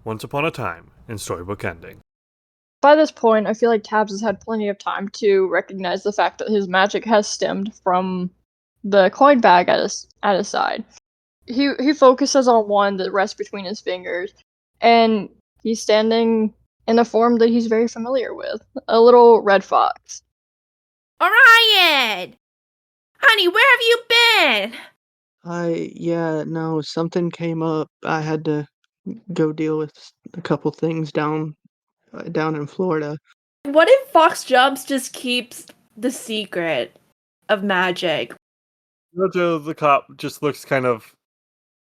Once Upon a Time in Storybook Ending. By this point, I feel like Tabs has had plenty of time to recognize the fact that his magic has stemmed from the coin bag at his side. He focuses on one that rests between his fingers, and he's standing in a form that he's very familiar with, a little red fox. Orion! Honey, where have you been? No, something came up. I had to go deal with a couple things down in Florida. What if Fox Jumps just keeps the secret of magic? Rojo the cop just looks kind of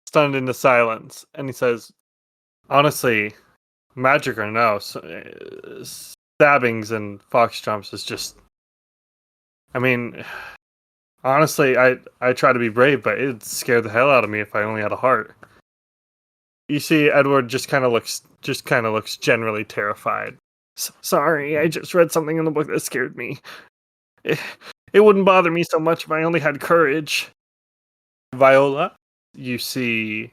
stunned into silence, and he says, honestly, magic or no, stabbings and fox jumps is just... I mean, honestly, I try to be brave, but it'd scare the hell out of me if I only had a heart. You see, Edward just kind of looks generally terrified. Sorry, I just read something in the book that scared me. It wouldn't bother me so much if I only had courage. Viola, you see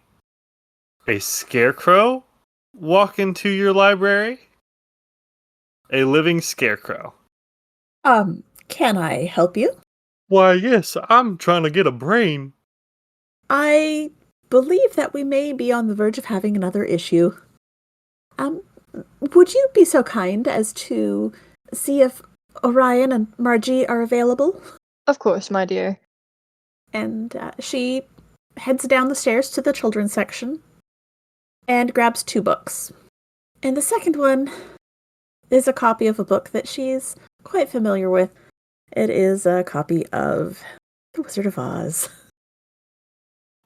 a scarecrow walk into your library. A living scarecrow. Can I help you? Why, yes, I'm trying to get a brain. I believe that we may be on the verge of having another issue. Would you be so kind as to see if Orion and Margie are available? Of course, my dear. And she heads down the stairs to the children's section and grabs 2 books. And the second one is a copy of a book that she's quite familiar with. It is a copy of The Wizard of Oz.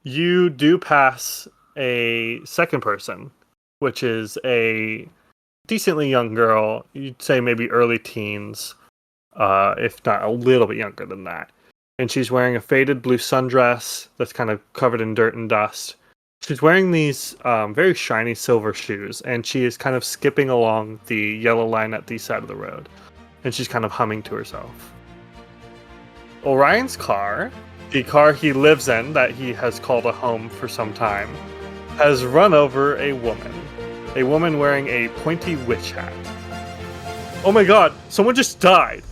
You do pass a second person, which is a decently young girl. You'd say maybe early teens, if not a little bit younger than that. And she's wearing a faded blue sundress that's kind of covered in dirt and dust. She's wearing these very shiny silver shoes, and she is kind of skipping along the yellow line at the side of the road. And she's kind of humming to herself. Orion's car, the car he lives in that he has called a home for some time, has run over a woman wearing a pointy witch hat. Oh my god, someone just died!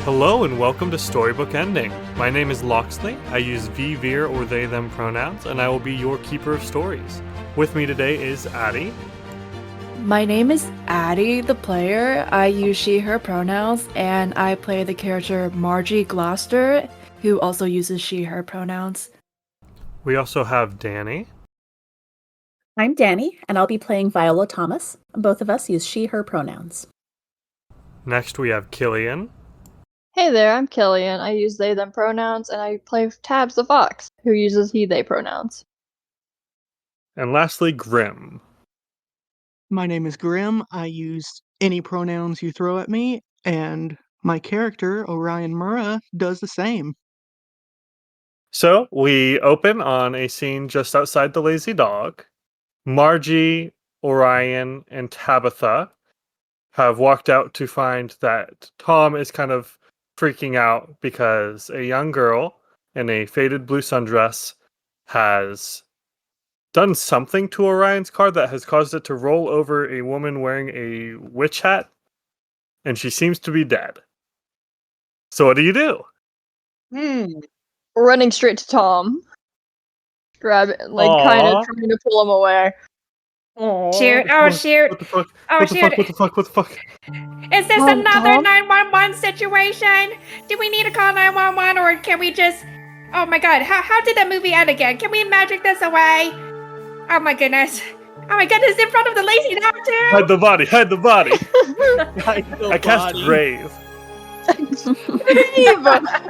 Hello and welcome to Storybook Ending. My name is Loxley. I use V, Veer, or they, them pronouns, and I will be your keeper of stories. With me today is Addie. My name is Addie, the player. I use she, her pronouns, and I play the character Margie Gloucester, who also uses she, her pronouns. We also have Danny. I'm Danny, and I'll be playing Viola Thomas. Both of us use she, her pronouns. Next we have Killian. Hey there, I'm Killian. I use they, them pronouns, and I play Tabs the fox, who uses he, they pronouns. And lastly, Grim. My name is Grim. I use any pronouns you throw at me, and my character, Orion Murrah, does the same. So, we open on a scene just outside the Lazy Dog. Margie, Orion, and Tabitha have walked out to find that Tom is kind of freaking out because a young girl in a faded blue sundress has done something to Orion's car that has caused it to roll over a woman wearing a witch hat and she seems to be dead. So what do you do? Running straight to Tom. Grab it, like, kind Aw. of trying to pull him away. Shoot! Oh What- shoot! What the fuck? Oh What the shoot! fuck? What the fuck? What the fuck? Is this Tom, another Tom? 911 situation? Do we need to call 911 or can we just... Oh my god, how did the movie end again? Can we magic this away? Oh my goodness. Oh my goodness, in front of the lazy dog too? Hide the body! Hide the body! I cast Body. grave.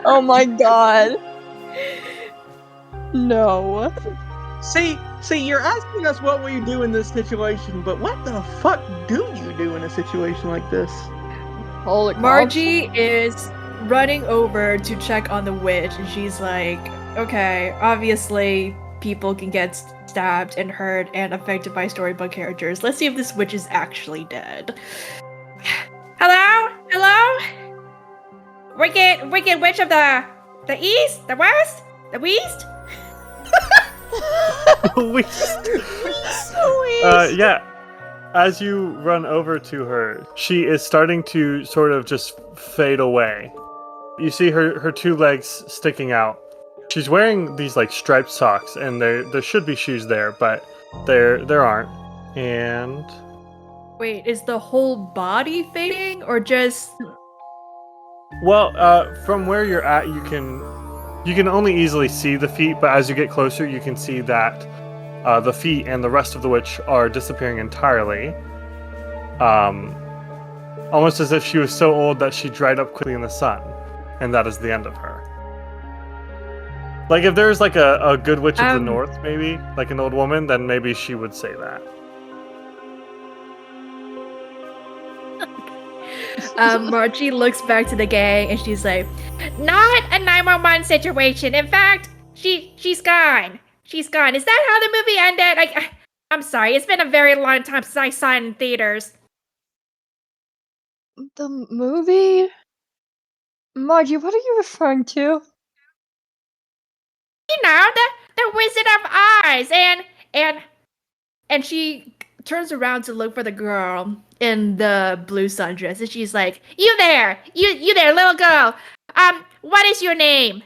Oh my god. No. See, you're asking us what we do in this situation, but what the fuck do you do in a situation like this? Holy crap. Margie is running over to check on the witch, and she's like, okay, obviously people can get stabbed and hurt and affected by storybook characters. Let's see if this witch is actually dead. Hello? Hello? Wicked witch of the east? The west? The west? Yeah. As you run over to her, she is starting to sort of just fade away. You see her two legs sticking out. She's wearing these like striped socks, and there should be shoes there, but there aren't. And Wait, is the whole body fading or just... well, from where you're at, you can only easily see the feet, but as you get closer, you can see that the feet and the rest of the witch are disappearing entirely. Almost as if she was so old that she dried up quickly in the sun, and that is the end of her. Like if there's like a good witch of the north, maybe like an old woman, then maybe she would say that. Margie looks back to the gang and she's like, Not a 911 situation. In fact, she's gone. She's gone. Is that how the movie ended? I'm sorry. It's been a very long time since I saw it in theaters. The movie? Margie, what are you referring to? You know, the Wizard of Oz, and she turns around to look for the girl in the blue sundress, and she's like, you there, little girl. What is your name?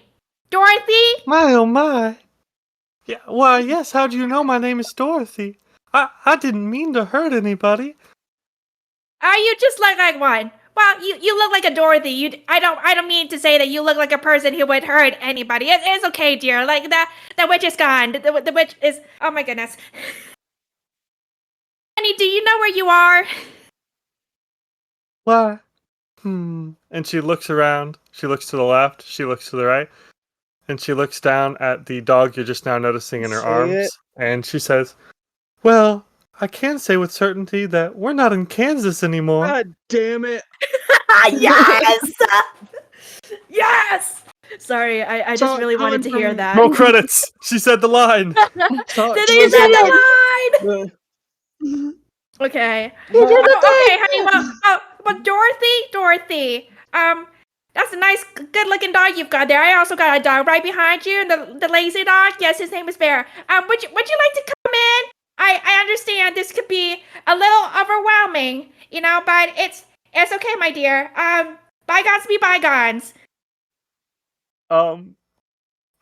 Dorothy? My oh my. Yeah, why yes, how do you know my name is Dorothy? I didn't mean to hurt anybody. You just look like one. Well, you look like a Dorothy. I don't mean to say that you look like a person who would hurt anybody. It's okay, dear. Like the witch is gone. The witch is. Oh my goodness. Honey, do you know where you are? Why? And she looks around. She looks to the left. She looks to the right. And she looks down at the dog you're just now noticing in her Say arms. it. And she says, well, I can say with certainty that we're not in Kansas anymore. God damn it. Yes. Yes. sorry, I just So, really wanted to hear from- that. Roll credits. She said the line. Did he say the line? Okay. Okay, honey. Well, Dorothy. That's a nice, good-looking dog you've got there. I also got a dog right behind you, the lazy dog. Yes, his name is Bear. Would you like to come in? I understand this could be a little overwhelming, but it's okay, my dear. Bygones be bygones. I'm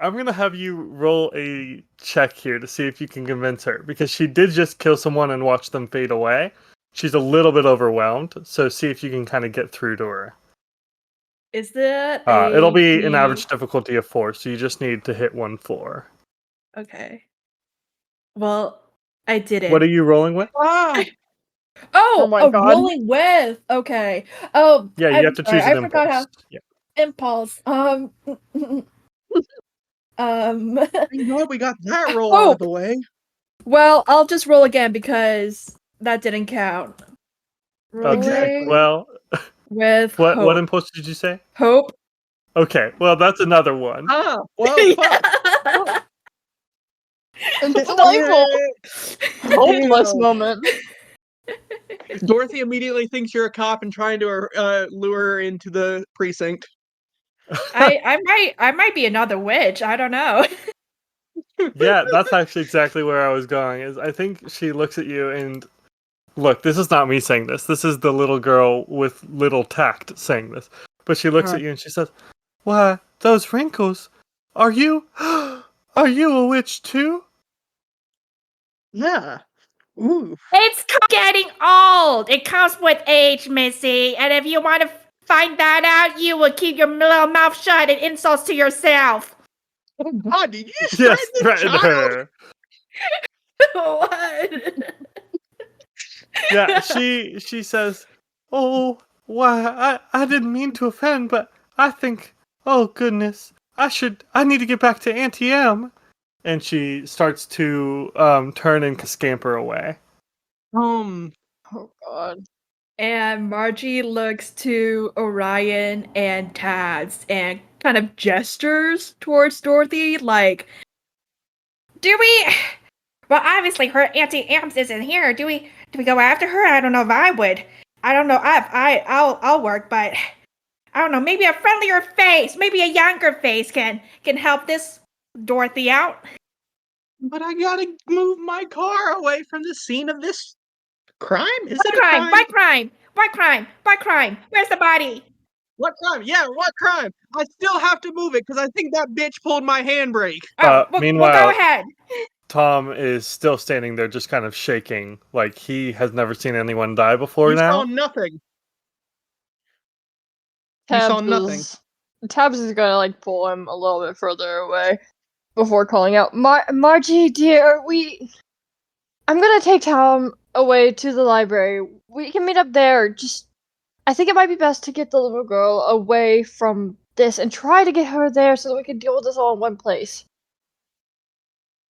gonna have you roll a check here to see if you can convince her, because she did just kill someone and watch them fade away. She's a little bit overwhelmed, so see if you can kind of get through to her. Is that It'll be an average difficulty of 4, so you just need to hit 1 4. Okay. Well, I did it. What are you rolling with? Ah! Oh my God. Rolling with. Okay. Oh, Yeah, you I'm have to sorry, choose an I forgot impulse. how Yeah. impulse. Thank God we got that roll out of the way. Well, I'll just roll again because that didn't count. Okay. Rolling Well, with what hope. impulse did you say? Hope. Okay. Well, that's another one. Ah, well, fuck. It's delightful. Hopeless Ew. moment. Dorothy immediately thinks you're a cop and trying to lure her into the precinct. I might be another witch. I don't know. Yeah, that's actually exactly where I was going. Is I think she looks at you and look, this is not me saying this. This is the little girl with little tact saying this. But she looks at you and she says, "Why, those wrinkles? Are you are you a witch too?" Yeah. Ooh. It's getting old. It comes with age, Missy. And if you want to find that out, you will keep your little mouth shut and insults to yourself. Oh God, did you Yes, threaten this threaten child? her. What? Yeah, she says, "Oh, why I didn't mean to offend, but I think, oh goodness, I need to get back to Auntie M." And she starts to turn and scamper away. Um, Oh god. And Margie looks to Orion and Tabs and kind of gestures towards Dorothy, like, Do we? Well, obviously her Auntie Amps isn't here. Do we go after her? I don't know if I would. I don't know. I'll work, but I don't know. Maybe a friendlier face, maybe a younger face can help this Dorothy out. but I gotta move my car away from the scene of this crime. Is What it a crime? crime? What crime? What crime? What crime? Where's the body? What crime? Yeah, what crime? I still have to move it because I think that bitch pulled my handbrake. Oh, well, go Meanwhile, ahead. Tom is still standing there, just kind of shaking, like he has never seen anyone die before You saw now. nothing. You saw nothing. Tabs is gonna like pull him a little bit further away before calling out, Margie, dear, I'm gonna take Tom away to the library. We can meet up there. I think it might be best to get the little girl away from this and try to get her there so that we can deal with this all in one place.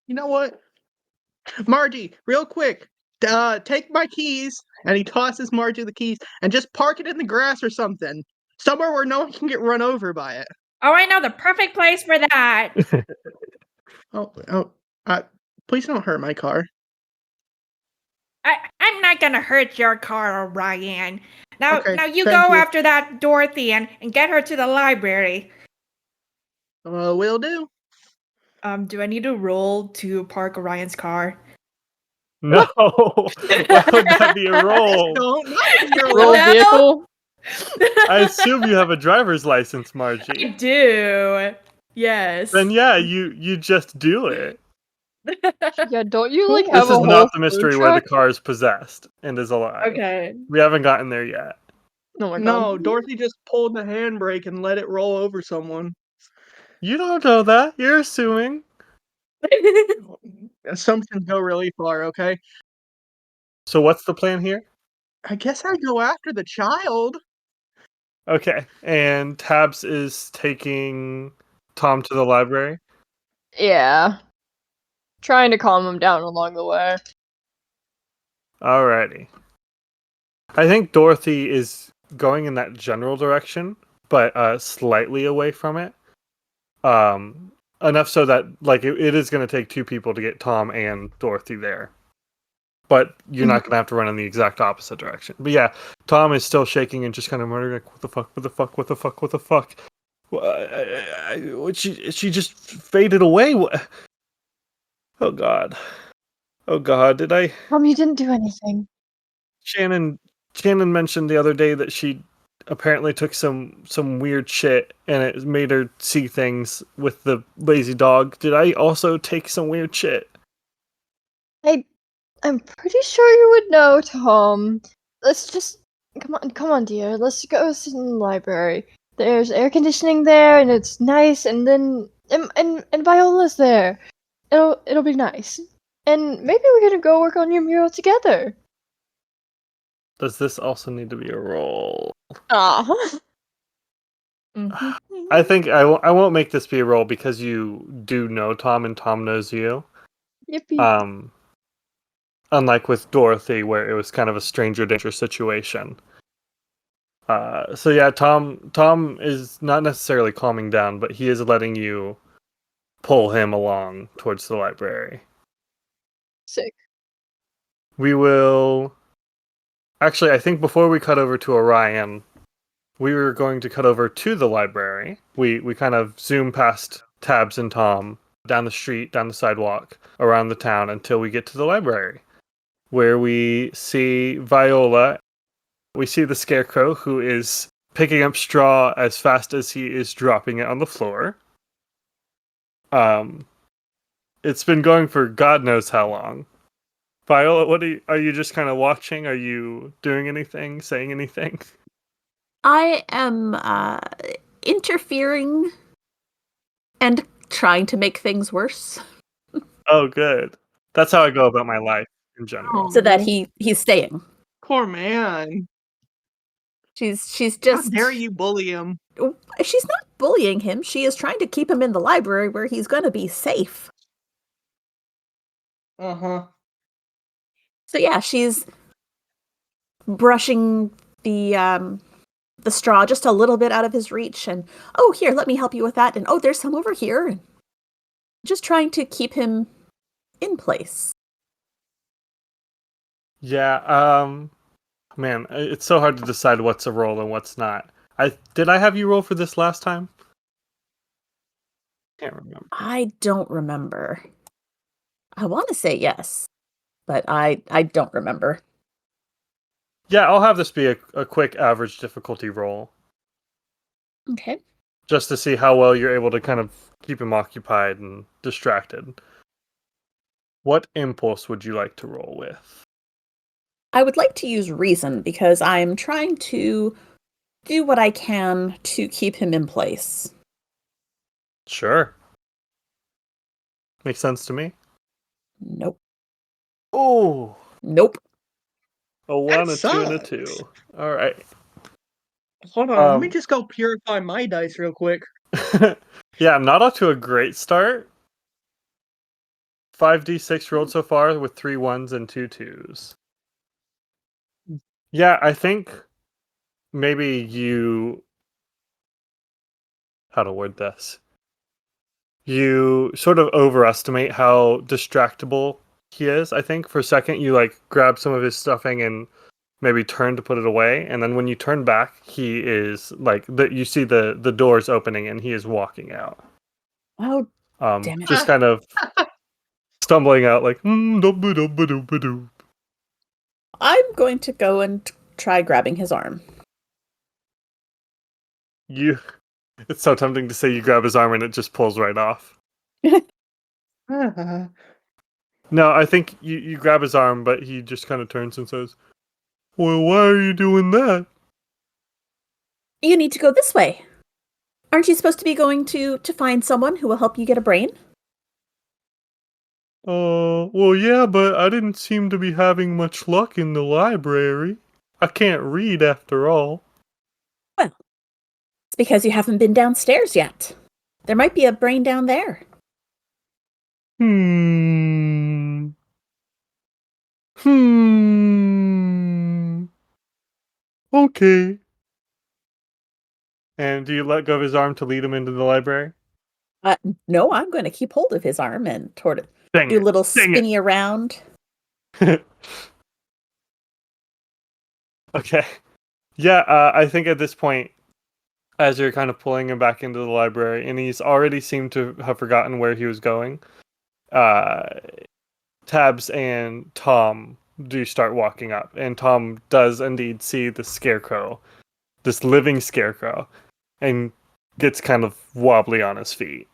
You know what? Margie, real quick, take my keys. And he tosses Margie the keys and just park it in the grass or something. Somewhere where no one can get run over by it. Oh, I know the perfect place for that. Oh, please don't hurt my car. I'm not gonna hurt your car, Orion. Now, Okay, now you thank go you. after that Dorothy and get her to the library. Will do. do I need to roll to park Orion's car? No, why would that be a roll? Don't not your Roll No. vehicle? I assume you have a driver's license, I Margie. do. Yes. Then yeah, you just do it. Yeah, don't you like This have is a whole not the food mystery where the truck? car is possessed and is alive. Okay. We haven't gotten there yet. Oh my No, god. Dorothy just pulled the handbrake and let it roll over someone. You don't know that. You're assuming. Assumptions go really far, okay? So what's the plan here? I guess I go after the child. Okay, and Tabs is taking Tom to the library. Yeah. Trying to calm him down along the way. Alrighty. I think Dorothy is going in that general direction, but slightly away from it. Enough so that like it is going to take two people to get Tom and Dorothy there. But you're not going to have to run in the exact opposite direction. But yeah, Tom is still shaking and just kind of muttering like, "What the fuck? What the fuck? What the fuck? What the fuck?" She just faded away. Oh god. Oh god. Did I? You didn't do anything. Shannon mentioned the other day that she apparently took some weird shit and it made her see things with the lazy dog. Did I also take some weird shit? I'm pretty sure you would know, Tom. Let's just come on, dear. Let's go sit in the library. There's air conditioning there, and it's nice. And then and Viola's there. It'll be nice. And maybe we're gonna go work on your mural together. Does this also need to be a roll? Ah. I think I won't make this be a roll because you do know Tom and Tom knows you. Yippee. Unlike with Dorothy, where it was kind of a stranger danger situation. So yeah, Tom is not necessarily calming down, but he is letting you pull him along towards the library. Sick. We will... Actually, I think before we cut over to Orion, we were going to cut over to the library. We kind of zoom past Tabs and Tom, down the street, down the sidewalk, around the town, until we get to the library. where we see Viola. We see the Scarecrow, who is picking up straw as fast as he is dropping it on the floor. It's been going for God knows how long. Viola, are you just kind of watching? Are you doing anything, saying anything? I am interfering and trying to make things worse Oh, good. That's how I go about my life in general. so that Aw, he's staying. poor man. She's How just dare you bully him? she's not bullying him. She is trying to keep him in the library where he's going to be safe. Uh-huh. So yeah, she's brushing the straw just a little bit out of his reach, and oh, here, let me help you with that, and oh, there's some over here, and just trying to keep him in place. Yeah, man, it's so hard to decide what's a roll and what's not. Did I have you roll for this last time? Can't remember. I don't remember. I want to say yes, but I don't remember. Yeah, I'll have this be a quick average difficulty roll, Okay. just to see how well you're able to kind of keep him occupied and distracted. What impulse would you like to roll with? I would like to use reason because I'm trying to do what I can to keep him in place. Sure. Makes sense to me. Nope. Oh, Nope. a 1, a 2, and a sucks. 2. All right. Hold on, let me just go purify my dice real quick. Yeah, I'm not off to a great start. 5d6 rolled so far with 3 1s and 2 2s. Yeah, I think maybe how to word this. You sort of overestimate how distractible he is, I think. For a second, you like grab some of his stuffing and maybe turn to put it away, and then when you turn back, he is like you see the doors opening and he is walking out. Oh, damn it. Just kind of stumbling out like dub-ba-dub-ba-dub-ba-dub. I'm going to go and try grabbing his arm. It's so tempting to say you grab his arm and it just pulls right off. Ah, No, I think you grab his arm, but he just kind of turns and says, "Well, why are you doing that?" You need to go this way. Aren't you supposed to be going to find someone who will help you get a brain? Well, yeah, but I didn't seem to be having much luck in the library. I can't read after all. Well, it's because you haven't been downstairs yet. There might be a brain down there. Hmm. Hmm. Okay. And do you let go of his arm to lead him into the library? No, I'm going to keep hold of his arm and toward it. Dang Do a it. little Dang it. spinny around. Okay. Yeah, I think at this point, as you're kind of pulling him back into the library, and he's already seemed to have forgotten where he was going, Tabs and Tom do start walking up, and Tom does indeed see the scarecrow, this living scarecrow, and gets kind of wobbly on his feet.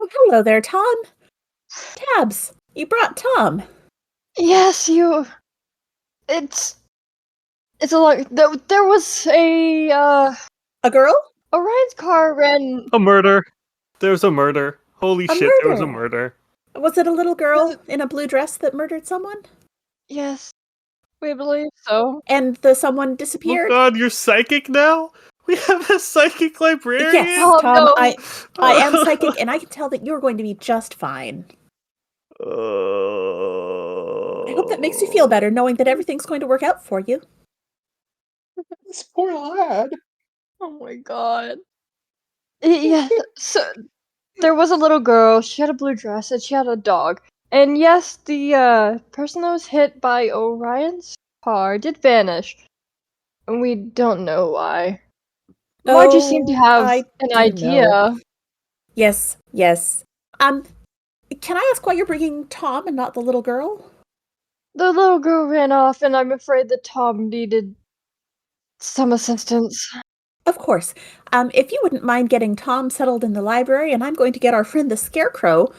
Oh, hello there, Tom. Tabs, you brought Tom. Yes, you. It's a lot. There was A girl? Orion's car ran. A murder! There's a murder. Holy A shit, there was a murder. murder. Was it a little girl in a blue dress that murdered someone? Yes, we believe so. And the someone Oh disappeared? god, you're psychic now? We have a psychic librarian? Yes, Oh, Tom, no. I am psychic, and I can tell that you're going to be just fine. I hope that makes you feel better, knowing that everything's going to work out for you. this poor lad. Oh my god. Yeah, so there was a little girl. She had a blue dress and she had a dog. And yes, the person that was hit by Orion's car did vanish. And we don't know why. Margie seemed to have I an do idea. know. Yes. Can I ask why you're bringing Tom and not the little girl? The little girl ran off, and I'm afraid that Tom needed some assistance. Of course. If you wouldn't mind getting Tom settled in the library, and I'm going to get our friend the Scarecrow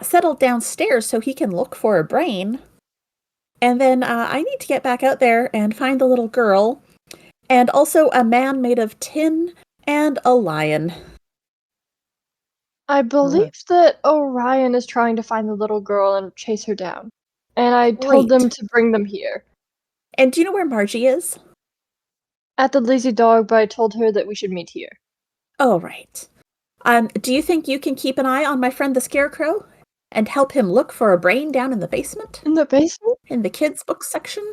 settled downstairs so he can look for a brain. And then I need to get back out there and find the little girl, and also a man made of tin and a lion. I believe that Orion is trying to find the little girl and chase her down. And I told them Great. to bring them here. And do you know where Margie is? At the Lazy Dog, but I told her that we should meet here. Oh, right. Do you think you can keep an eye on my friend the Scarecrow and help him look for a brain down in the basement? In the basement? In the kids' book section?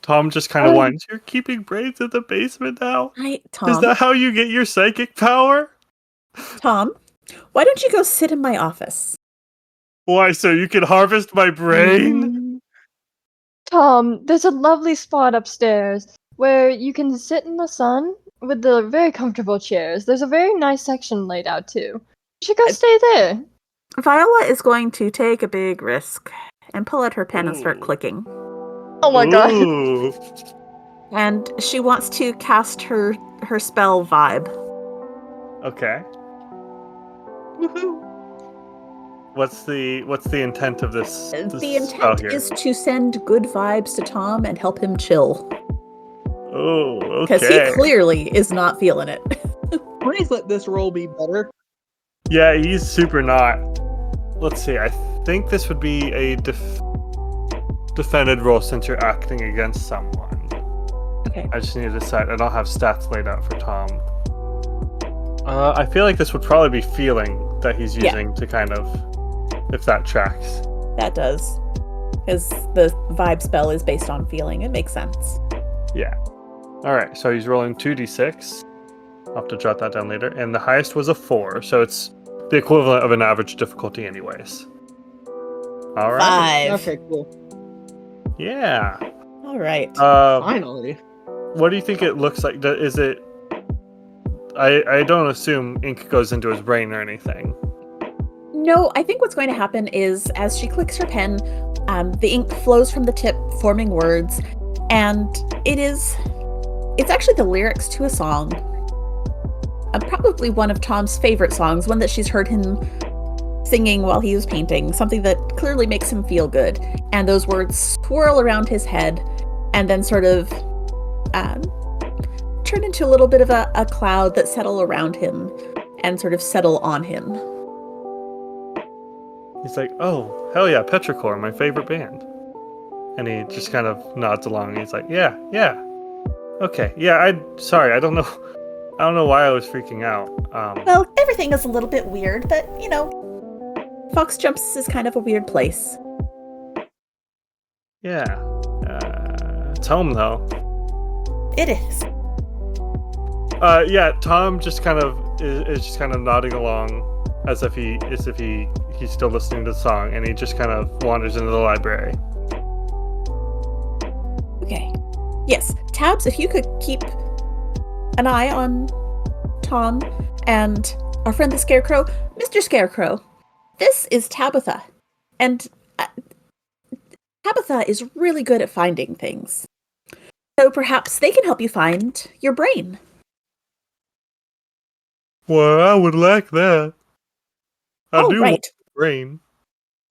Tom just kind of whines. You're keeping brains in the basement now? Right, Tom. Is that how you get your psychic power? Tom, why don't you go sit in my office? Why, so you can harvest my brain? Tom, there's a lovely spot upstairs where you can sit in the sun with the very comfortable chairs. There's a very nice section laid out too. You should go stay there. Viola is going to take a big risk and pull out her pen and start Ooh. clicking. Oh my god. Ooh. And she wants to cast her spell vibe. Okay. Woohoo! What's the intent of this The spell intent here? is to send good vibes to Tom and help him chill. Oh, Because okay. he clearly is not feeling it. Please let this roll be better. Yeah, he's super not. Let's see. I think this would be a defended roll since you're acting against someone. Okay. I just need to decide. I don't have stats laid out for Tom. I feel like this would probably be feeling that he's using to kind of, if that tracks. That does. Because the vibe spell is based on feeling. It makes sense. Yeah. All right. So he's rolling 2d6. I'll have to jot that down later. And the highest was a 4, so it's the equivalent of an average difficulty, anyways. All right. 5. Okay, cool. Yeah. All right. Finally. What do you think it looks like? Is it? I don't assume ink goes into his brain or anything. No, I think what's going to happen is as she clicks her pen, the ink flows from the tip, forming words, and it's actually the lyrics to a song. Probably one of Tom's favorite songs, one that she's heard him singing while he was painting, something that clearly makes him feel good. And those words swirl around his head and then sort of turn into a little bit of a cloud that settle around him and sort of settle on him. He's like, oh, hell yeah, Petrichor, my favorite band. And he just kind of nods along. He's like, yeah. Okay, yeah, sorry, I don't know why I was freaking out. Well, everything is a little bit weird, but, Fox Jumps is kind of a weird place. Yeah. It's home, though. It is. Yeah, Tom just kind of is just kind of nodding along as if he's still listening to the song, and he just kind of wanders into the library. Okay. Yes, Tabs, if you could keep an eye on Tom and our friend the Scarecrow. Mr. Scarecrow, this is Tabitha. And Tabitha is really good at finding things. So perhaps they can help you find your brain. Well, I would like that. I do right. want a brain.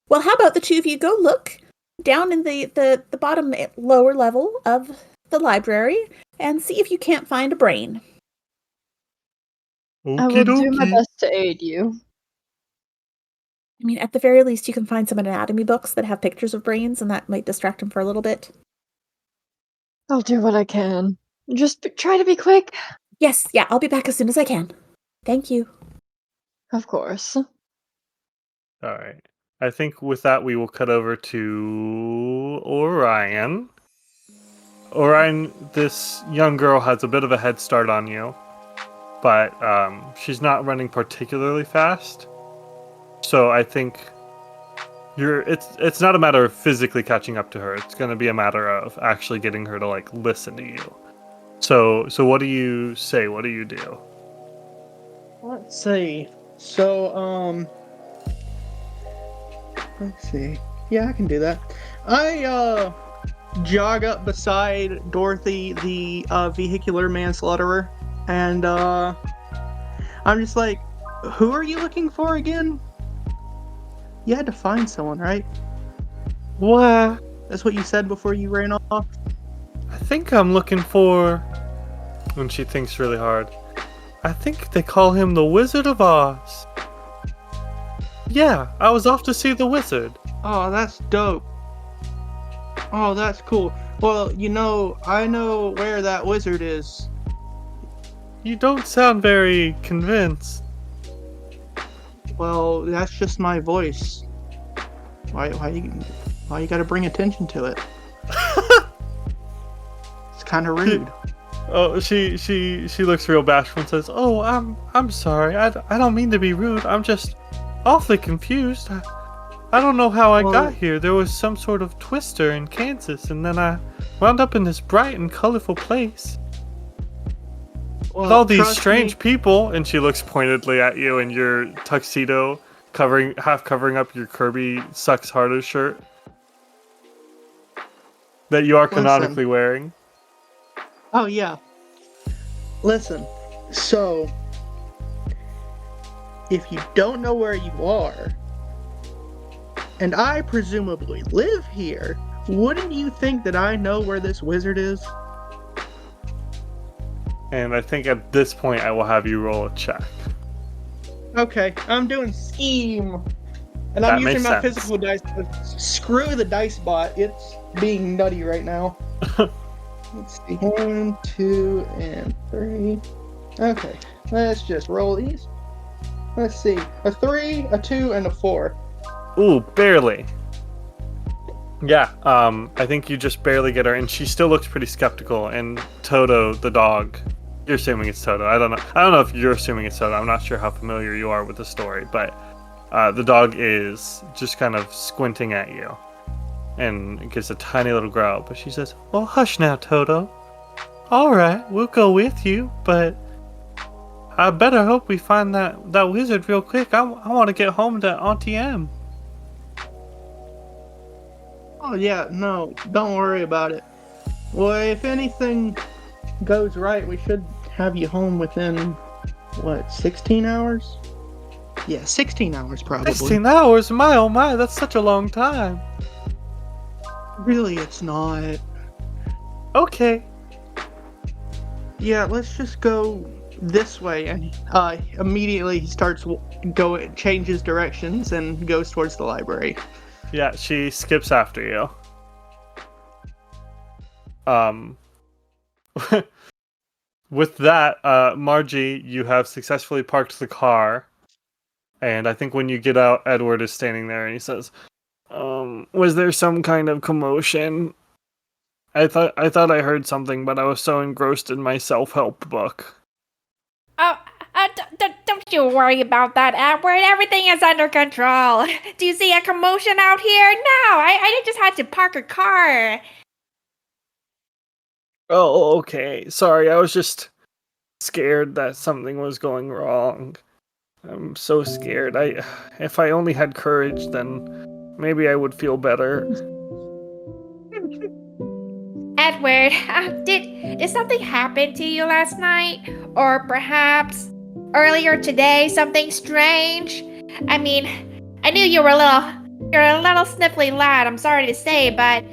Well, how about the two of you go look down in the bottom lower level of the library and see if you can't find a brain. I will do my best to aid you. I mean, at the very least, you can find some anatomy books that have pictures of brains, and that might distract him for a little bit. I'll do what I can. Just try to be quick. Yes, yeah, I'll be back as soon as I can. Thank you. Of course. All right. I think with that, we will cut over to Orion. Orion, this young girl has a bit of a head start on you, but she's not running particularly fast. So I think it's not a matter of physically catching up to her. It's going to be a matter of actually getting her to listen to you. So what do you say? What do you do? Let's see. So, Let's see. Yeah, I can do that. I jog up beside Dorothy, the vehicular manslaughterer, and I'm just like, who are you looking for again? You had to find someone, right? What? That's what you said before you ran off? I think I'm looking for. When she thinks really hard. I think they call him the Wizard of Oz. Yeah, I was off to see the wizard. Oh, that's dope. Oh, that's cool. Well, I know where that wizard is. You don't sound very convinced. Well, that's just my voice. Why you gotta bring attention to it? It's kind of rude. Oh, she looks real bashful and says, "Oh, I'm sorry. I don't mean to be rude. I'm just awfully confused. I don't know how I got here. There was some sort of twister in Kansas, and then I wound up in this bright and colorful place with all these strange people." And she looks pointedly at you in your tuxedo, half covering up your Kirby Sucks Harder shirt that you are canonically wearing. Oh, yeah. Listen, so, if you don't know where you are, and I presumably live here, wouldn't you think that I know where this wizard is? And I think at this point I will have you roll a check. Okay, I'm doing scheme. And That I'm using makes my sense. physical dice. Screw the dice bot. It's being nutty right now. Let's see. 1, 2, and 3. Okay, let's just roll these. Let's see. A 3, a 2, and a 4. Ooh, barely. Yeah, I think you just barely get her, and she still looks pretty skeptical. And Toto, the dog, you're assuming it's Toto. I don't know if you're assuming it's Toto. I'm not sure how familiar you are with the story, but the dog is just kind of squinting at you, and gives a tiny little growl. But she says, "Well, hush now, Toto. All right, we'll go with you, but I better hope we find that wizard real quick. I want to get home to Auntie M." Oh, yeah, no, don't worry about it. Well, if anything goes right, we should have you home within, 16 hours? Yeah, 16 hours probably. 16 hours? My oh my, that's such a long time. Really, it's not. Okay. Yeah, let's just go this way. And immediately he starts changes directions and goes towards the library. Yeah, she skips after you. With that, Margie, you have successfully parked the car. And I think when you get out, Edward is standing there and he says, was there some kind of commotion? I thought I heard something, but I was so engrossed in my self-help book. Oh, don't you worry about that, Edward. Everything is under control. Do you see a commotion out here? No, I just had to park a car. Oh, okay. Sorry, I was just scared that something was going wrong. I'm so scared. If I only had courage, then maybe I would feel better. Edward, did something happen to you last night? Or perhaps earlier today, something strange? I mean, I knew you're a little sniffly lad, I'm sorry to say, but,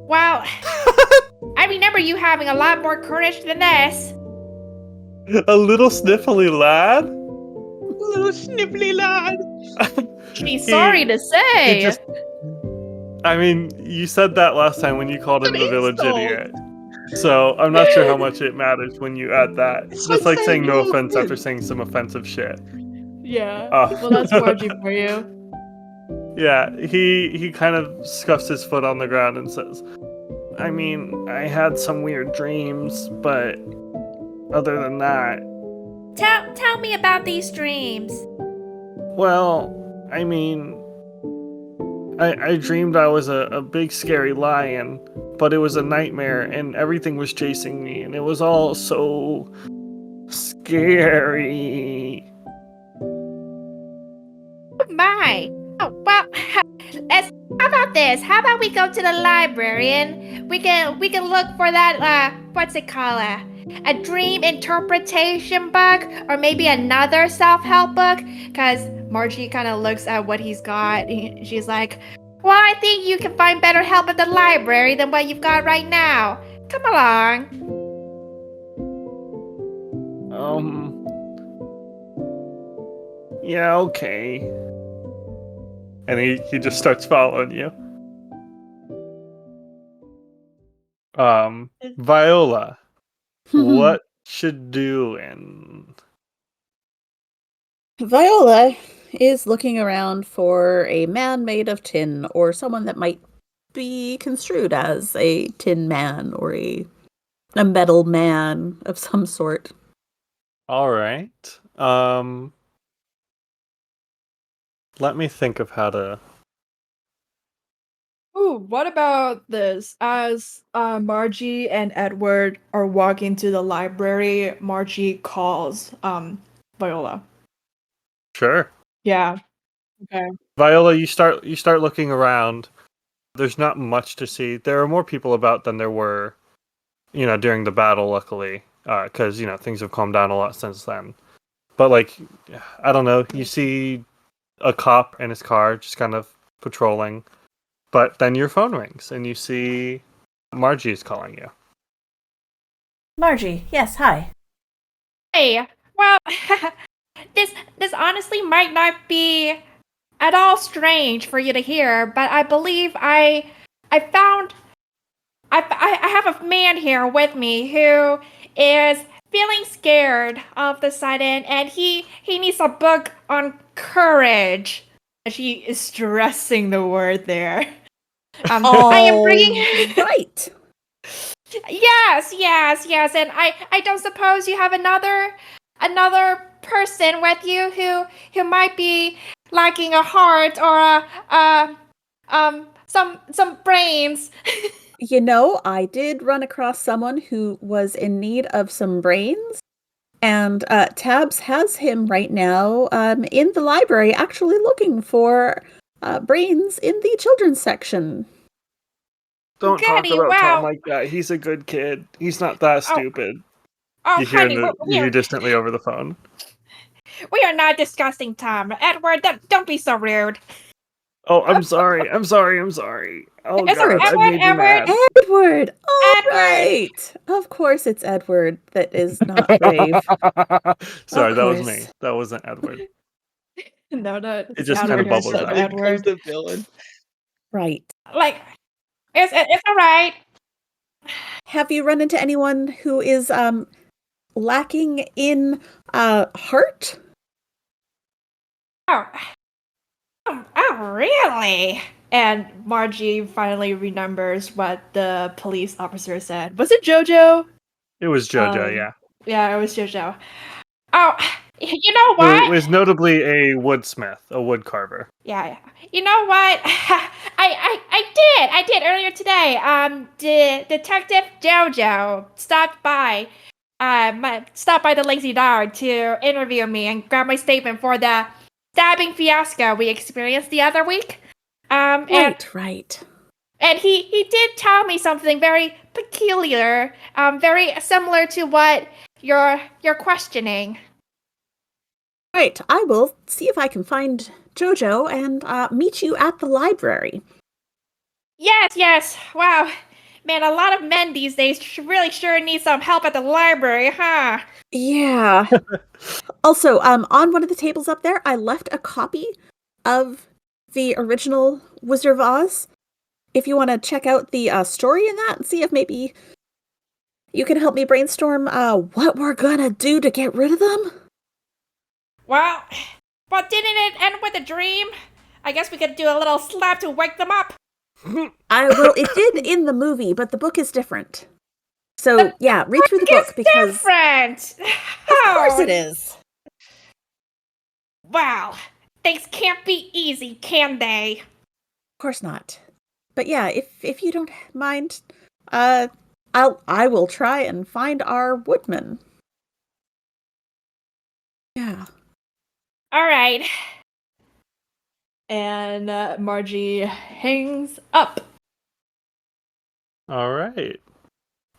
well, I remember you having a lot more courage than this. A little sniffly lad? A little sniffly lad. She's sorry to say. I mean, you said that last time when you called him the village insult. idiot. So I'm not sure how much it matters when you add that. It's Just like saying no little offense after kid. saying some offensive shit. Yeah. Oh. Well, that's Margie for you. Yeah, he kind of scuffs his foot on the ground and says, I mean, I had some weird dreams, but other than that... Tell me about these dreams. Well, I mean... I dreamed I was a big scary lion, but it was a nightmare and everything was chasing me and it was all so scary. My. Oh, well, How about this? How about we go to the library and we can look for that what's it called? A dream interpretation book, or maybe another self-help book? Cause Margie kind of looks at what he's got. She's like, "Well, I think you can find better help at the library than what you've got right now. Come along." Yeah, okay. And he just starts following you. Viola, what should do in? Viola is looking around for a man made of tin, or someone that might be construed as a tin man or a metal man of some sort. All right. Let me think of how to. Ooh, what about this? As Margie and Edward are walking to the library, Margie calls Viola. Sure. Yeah. Okay. Viola, you start looking around. There's not much to see. There are more people about than there were, during the battle. Luckily, because things have calmed down a lot since then. But I don't know. You see a cop in his car, just kind of patrolling. But then your phone rings, and you see Margie is calling you. Margie, yes, hi. Hey, well, this honestly might not be at all strange for you to hear, but I believe I found I have a man here with me who is feeling scared all of a sudden, and he needs a book on courage. She is stressing the word there. I am bringing. Right. Yes, and I don't suppose you have another person with you who might be lacking a heart or some brains. I did run across someone who was in need of some brains, and Tabs has him right now in the library actually looking for brains in the children's section. Don't talk Goody, about Tom wow. like that. He's a good kid. He's not that stupid. Oh, You hear honey, you hear distantly over the phone. we are not discussing Tom. Edward, don't be so rude. Oh, I'm sorry. I'm sorry. Oh It's God, I Edward, made you mad. Edward! All Edward. right! Of course it's Edward that is not brave. Sorry, Of that was course. me. That wasn't Edward. No, It just kind of bubbles out. out. Becomes the villain. Right. Like, it's all right. Have you run into anyone who is lacking in heart? Oh, really? And Margie finally remembers what the police officer said. Was it Jojo? It was JoJo, yeah. Yeah, it was Jojo. Oh, you know It what? was notably a woodsmith, a wood carver. Yeah. You know what? I did earlier today. Detective Jojo stopped by the Lazy Dog to interview me and grab my statement for the stabbing fiasco we experienced the other week. Right. And he did tell me something very peculiar, very similar to what you're questioning. Right. I will see if I can find Jojo and meet you at the library. Yes. Wow. Man, a lot of men these days really sure need some help at the library, huh? Yeah. Also, on one of the tables up there, I left a copy of the original Wizard of Oz. If you want to check out the story in that and see if maybe you can help me brainstorm what we're gonna do to get rid of them. Well, but didn't it end with a dream? I guess we could do a little slap to wake them up. It did in the movie, but the book is different. So, yeah, read through the book because... different! Of course it is. Wow. Things can't be easy, can they? Of course not. But yeah, if you don't mind, I will try and find our woodman. Yeah. All right. And Margie hangs up. All right.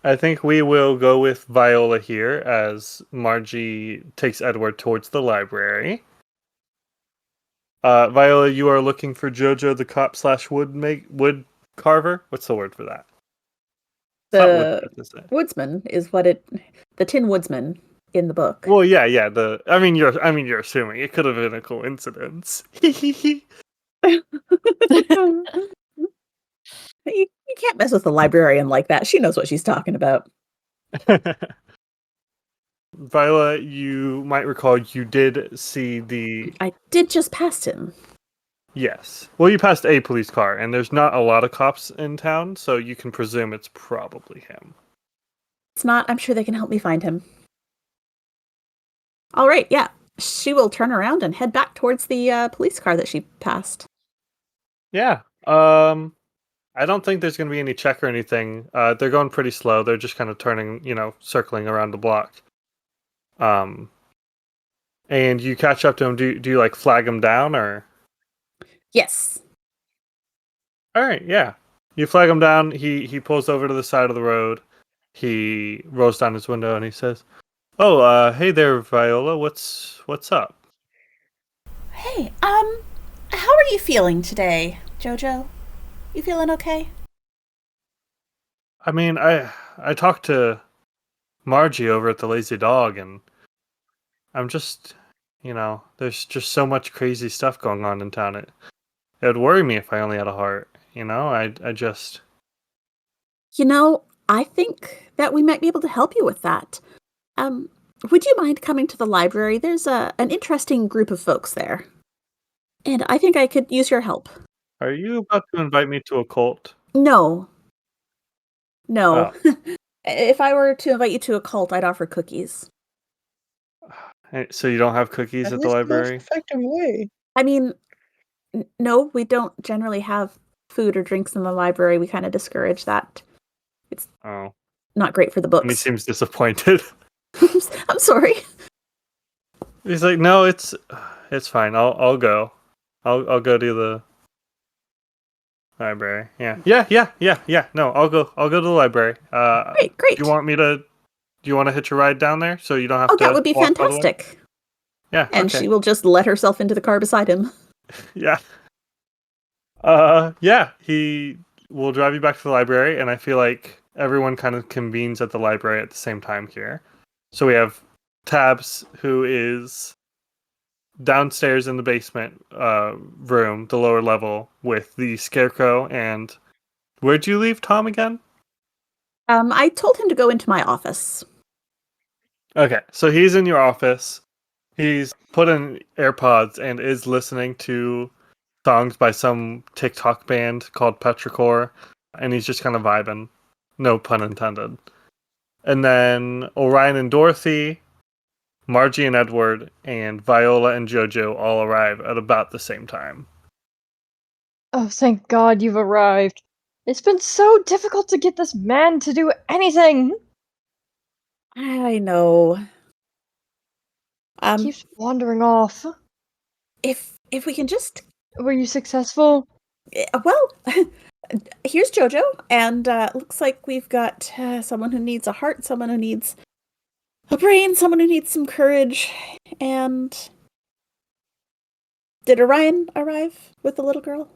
I think we will go with Viola here as Margie takes Edward towards the library. Viola, you are looking for Jojo the cop / wood carver. What's the word for that? It's not The woodcutter, is it? woodsman is the Tin Woodsman in the book. Well, yeah. I mean, you're assuming it could have been a coincidence. You can't mess with the librarian like that. She knows what she's talking about. Viola, you might recall you did see the... I did just pass him. Yes. Well, you passed a police car, and there's not a lot of cops in town, so you can presume it's probably him. It's not. I'm sure they can help me find him. All right, yeah. She will turn around and head back towards the police car that she passed. Yeah. I don't think there's going to be any check or anything. They're going pretty slow. They're just kind of turning, circling around the block. And you catch up to him. Do you like flag him down or? Yes. All right, yeah. You flag him down. He pulls over to the side of the road. He rolls down his window and he says, "Oh, hey there, Viola. What's up?" Hey, how are you feeling today, Jojo? You feeling okay? I mean, I talked to Margie over at the Lazy Dog, and I'm just, there's just so much crazy stuff going on in town. It would worry me if I only had a heart. I just... I think that we might be able to help you with that. Would you mind coming to the library? There's an interesting group of folks there. And I think I could use your help. Are you about to invite me to a cult? No. Oh. If I were to invite you to a cult, I'd offer cookies. So you don't have cookies That at is the the library? most effective way. I mean, no, we don't generally have food or drinks in the library. We kind of discourage that. It's not great for the books. And he seems disappointed. I'm sorry. He's like, "No, it's fine. I'll go. I'll go to the library." Yeah. No, I'll go to the library. Great. Do you want to hitch a ride down there so you don't have to? That would be walk all the way? fantastic. Yeah. And okay. she will just let herself into the car beside him. Yeah. Yeah. He will drive you back to the library, and I feel like everyone kind of convenes at the library at the same time here. So we have Tabs, who is downstairs in the basement room, the lower level, with the Scarecrow. And where'd you leave Tom again? I told him to go into my office. Okay, so he's in your office. He's put in AirPods and is listening to songs by some TikTok band called Petrichor, and he's just kind of vibing. No pun intended. And then Orion and Dorothy, Margie and Edward, and Viola and Jojo all arrive at about the same time. Oh, thank God you've arrived. It's been so difficult to get this man to do anything. I know. Keeps wandering off. If we can just... Were you successful? Well, here's Jojo, and looks like we've got someone who needs a heart, someone who needs a brain, someone who needs some courage, and... Did Orion arrive with the little girl?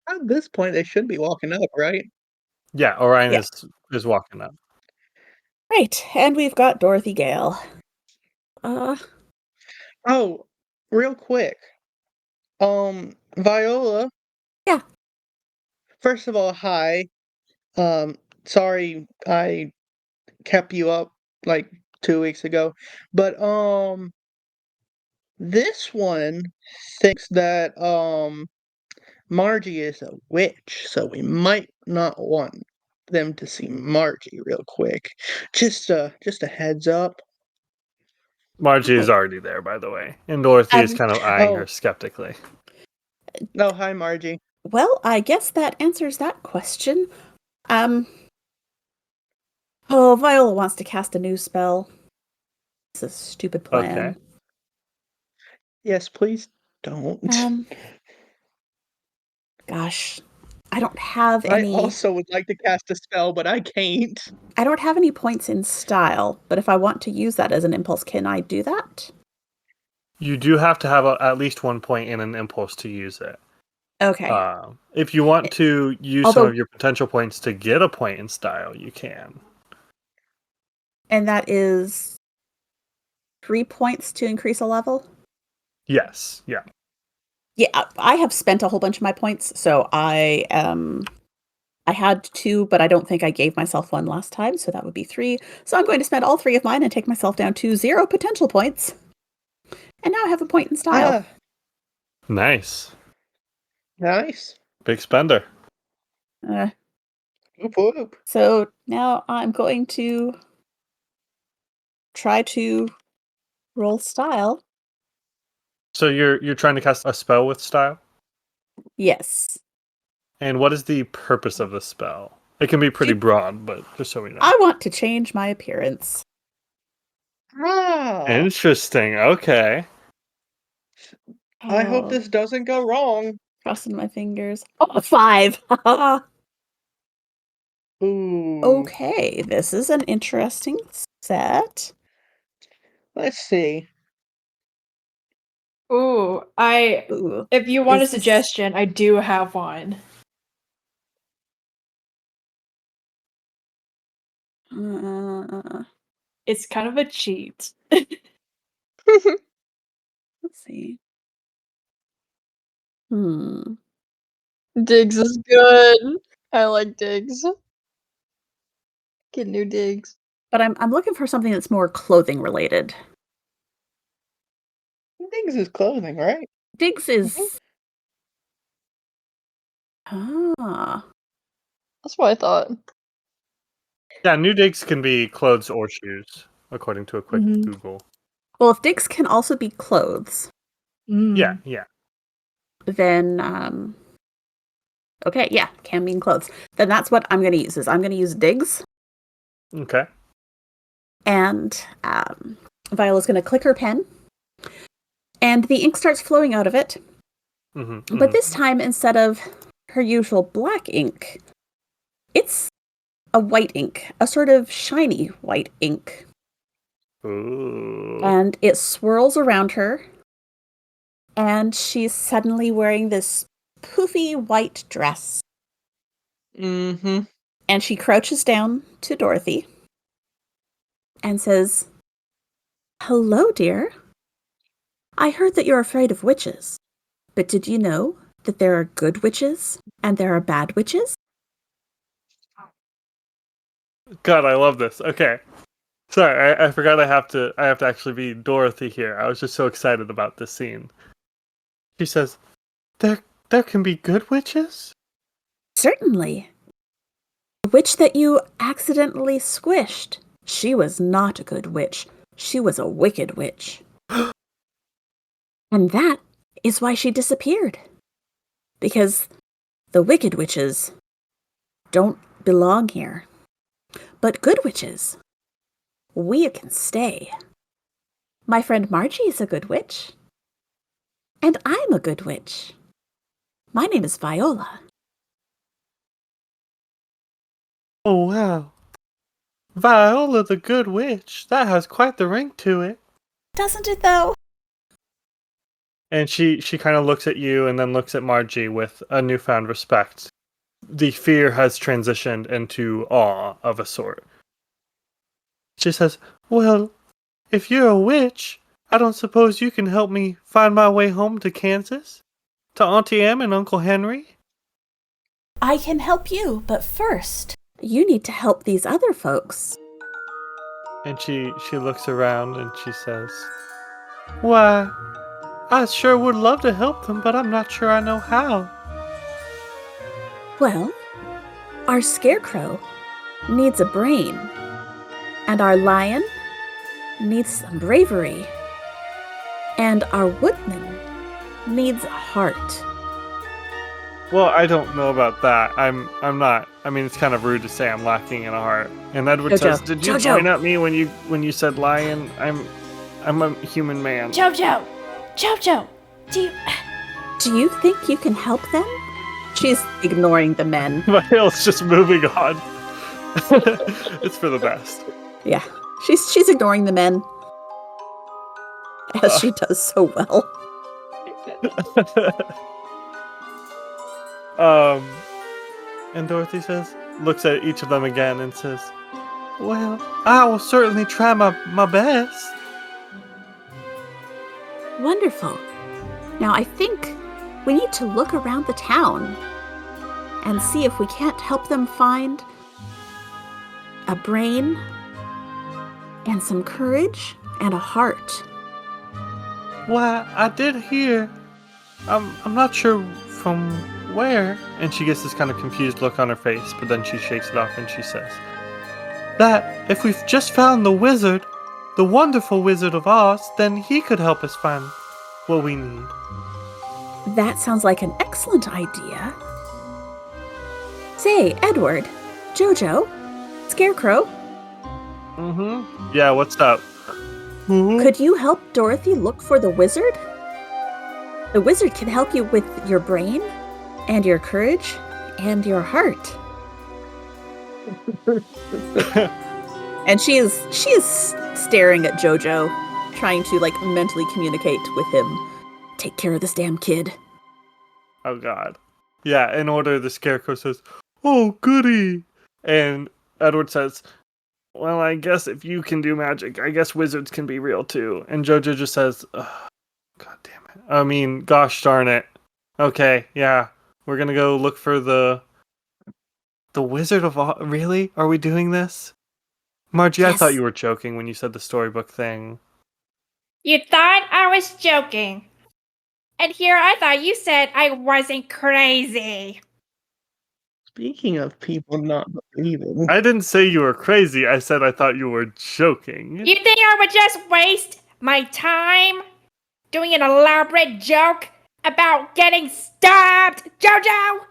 At this point, they should be walking up, right? Yeah, Orion is walking up. Right, and we've got Dorothy Gale. Oh, real quick. Viola. Yeah. First of all, hi. Sorry I kept you up like 2 weeks ago. But this one thinks that Margie is a witch, so we might not want them to see Margie real quick. Just a heads up. Margie is already there, by the way, and Dorothy is kind of eyeing her skeptically. Oh, hi, Margie. Well, I guess that answers that question. Viola wants to cast a new spell. It's a stupid plan. Okay. Yes, please don't. Gosh, I don't have I any. also would like to cast a spell, but I can't. I don't have any points in style, but if I want to use that as an impulse, can I do that? You do have to have at least 1 point in an impulse to use it. Okay. If you want to use some Although- of your potential points to get a point in style, you can. And that is 3 points to increase a level? Yes, yeah. Yeah, I have spent a whole bunch of my points, so I had 2, but I don't think I gave myself 1 last time, so that would be 3. So I'm going to spend all 3 of mine and take myself down to 0 potential points. And now I have a point in style. Nice. Nice. Big spender. Whoop, whoop. So now I'm going to try to roll style. So you're trying to cast a spell with style? Yes. And what is the purpose of the spell? It can be pretty broad, but just so we know. I want to change my appearance. Ah, Interesting. Okay. I hope Oh, this doesn't go wrong. crossing my fingers. Oh, 5. Ooh. Okay, this is an interesting set. Let's see. Ooh, Ooh. if you want a Is this- suggestion, I do have one. It's kind of a cheat. Let's see. Diggs is good. I like Diggs. Get new Diggs. But I'm looking for something that's more clothing related. Things is clothing, right? Diggs is. Ah. That's what I thought. Yeah, new digs can be clothes or shoes, according to a quick Mhm. Google. Well, if Diggs can also be clothes, Yeah, yeah. then okay, yeah, can mean clothes. Then that's what I'm going to use. I'm going to use Diggs, Okay. and Viola's going to click her pen, and the ink starts flowing out of it. But this time, instead of her usual black ink, it's a white ink, a sort of shiny white ink. Ooh. And it swirls around her, and she's suddenly wearing this poofy white dress. Mm-hmm. And she crouches down to Dorothy and says, "Hello, dear. I heard that you're afraid of witches, but did you know that there are good witches and there are bad witches?" God, I love this. Okay. Sorry, I forgot I have to actually be Dorothy here. I was just so excited about this scene. She says, There can be good witches? "Certainly. The witch that you accidentally squished, she was not a good witch. She was a wicked witch. And that is why she disappeared. Because the wicked witches don't belong here. But good witches, we can stay. My friend Margie is a good witch. And I'm a good witch. My name is Viola." Oh, wow. Viola the Good Witch. That has quite the ring to it. Doesn't it, though? And she kind of looks at you and then looks at Margie with a newfound respect. The fear has transitioned into awe of a sort. She says, Well, if you're a witch, I don't suppose you can help me find my way home to Kansas? To Auntie Em and Uncle Henry? I can help you, but first, you need to help these other folks. And she looks around and she says, Why, I sure would love to help them, but I'm not sure I know how. Well, our scarecrow needs a brain, and our lion needs some bravery, and our woodman needs a heart. Well, I don't know about that. I'm not. I mean, it's kind of rude to say I'm lacking in a heart. And Edward Jojo. says, "Did you Jojo. point at me when you said lion? I'm a human man." Jojo! Jojo! Do you think you can help them? She's ignoring the men. Viole's just moving on. It's for the best. Yeah, she's ignoring the men, as she does so well. And Dorothy looks at each of them again and says, "Well, I will certainly try my best." Wonderful. Now I think we need to look around the town and see if we can't help them find a brain and some courage and a heart. Why, I did hear. I'm not sure from where. And she gets this kind of confused look on her face, but then she shakes it off and she says that if we've just found the wizard, the wonderful Wizard of Oz, then he could help us find what we need. That sounds like an excellent idea. Say, Edward, Jojo, Scarecrow, Mm-hmm. Yeah, what's up? Mhm. could you help Dorothy look for the wizard? The wizard can help you with your brain and your courage and your heart. And she is staring at Jojo, trying to like mentally communicate with him. Take care of this damn kid. Oh god. Yeah, in order the Scarecrow says, "Oh goody," and Edward says, "Well, I guess if you can do magic, I guess wizards can be real too." And Jojo just says, "Ugh, God damn it. I mean, gosh darn it. Okay, yeah. We're gonna go look for the Wizard of Oz. Really? Are we doing this? Margie, I thought Yes. you were joking when you said the storybook thing." You thought I was joking. And here I thought you said I wasn't crazy. Speaking of people not believing, I didn't say you were crazy. I said I thought you were joking. You think I would just waste my time doing an elaborate joke about getting stabbed, Jojo?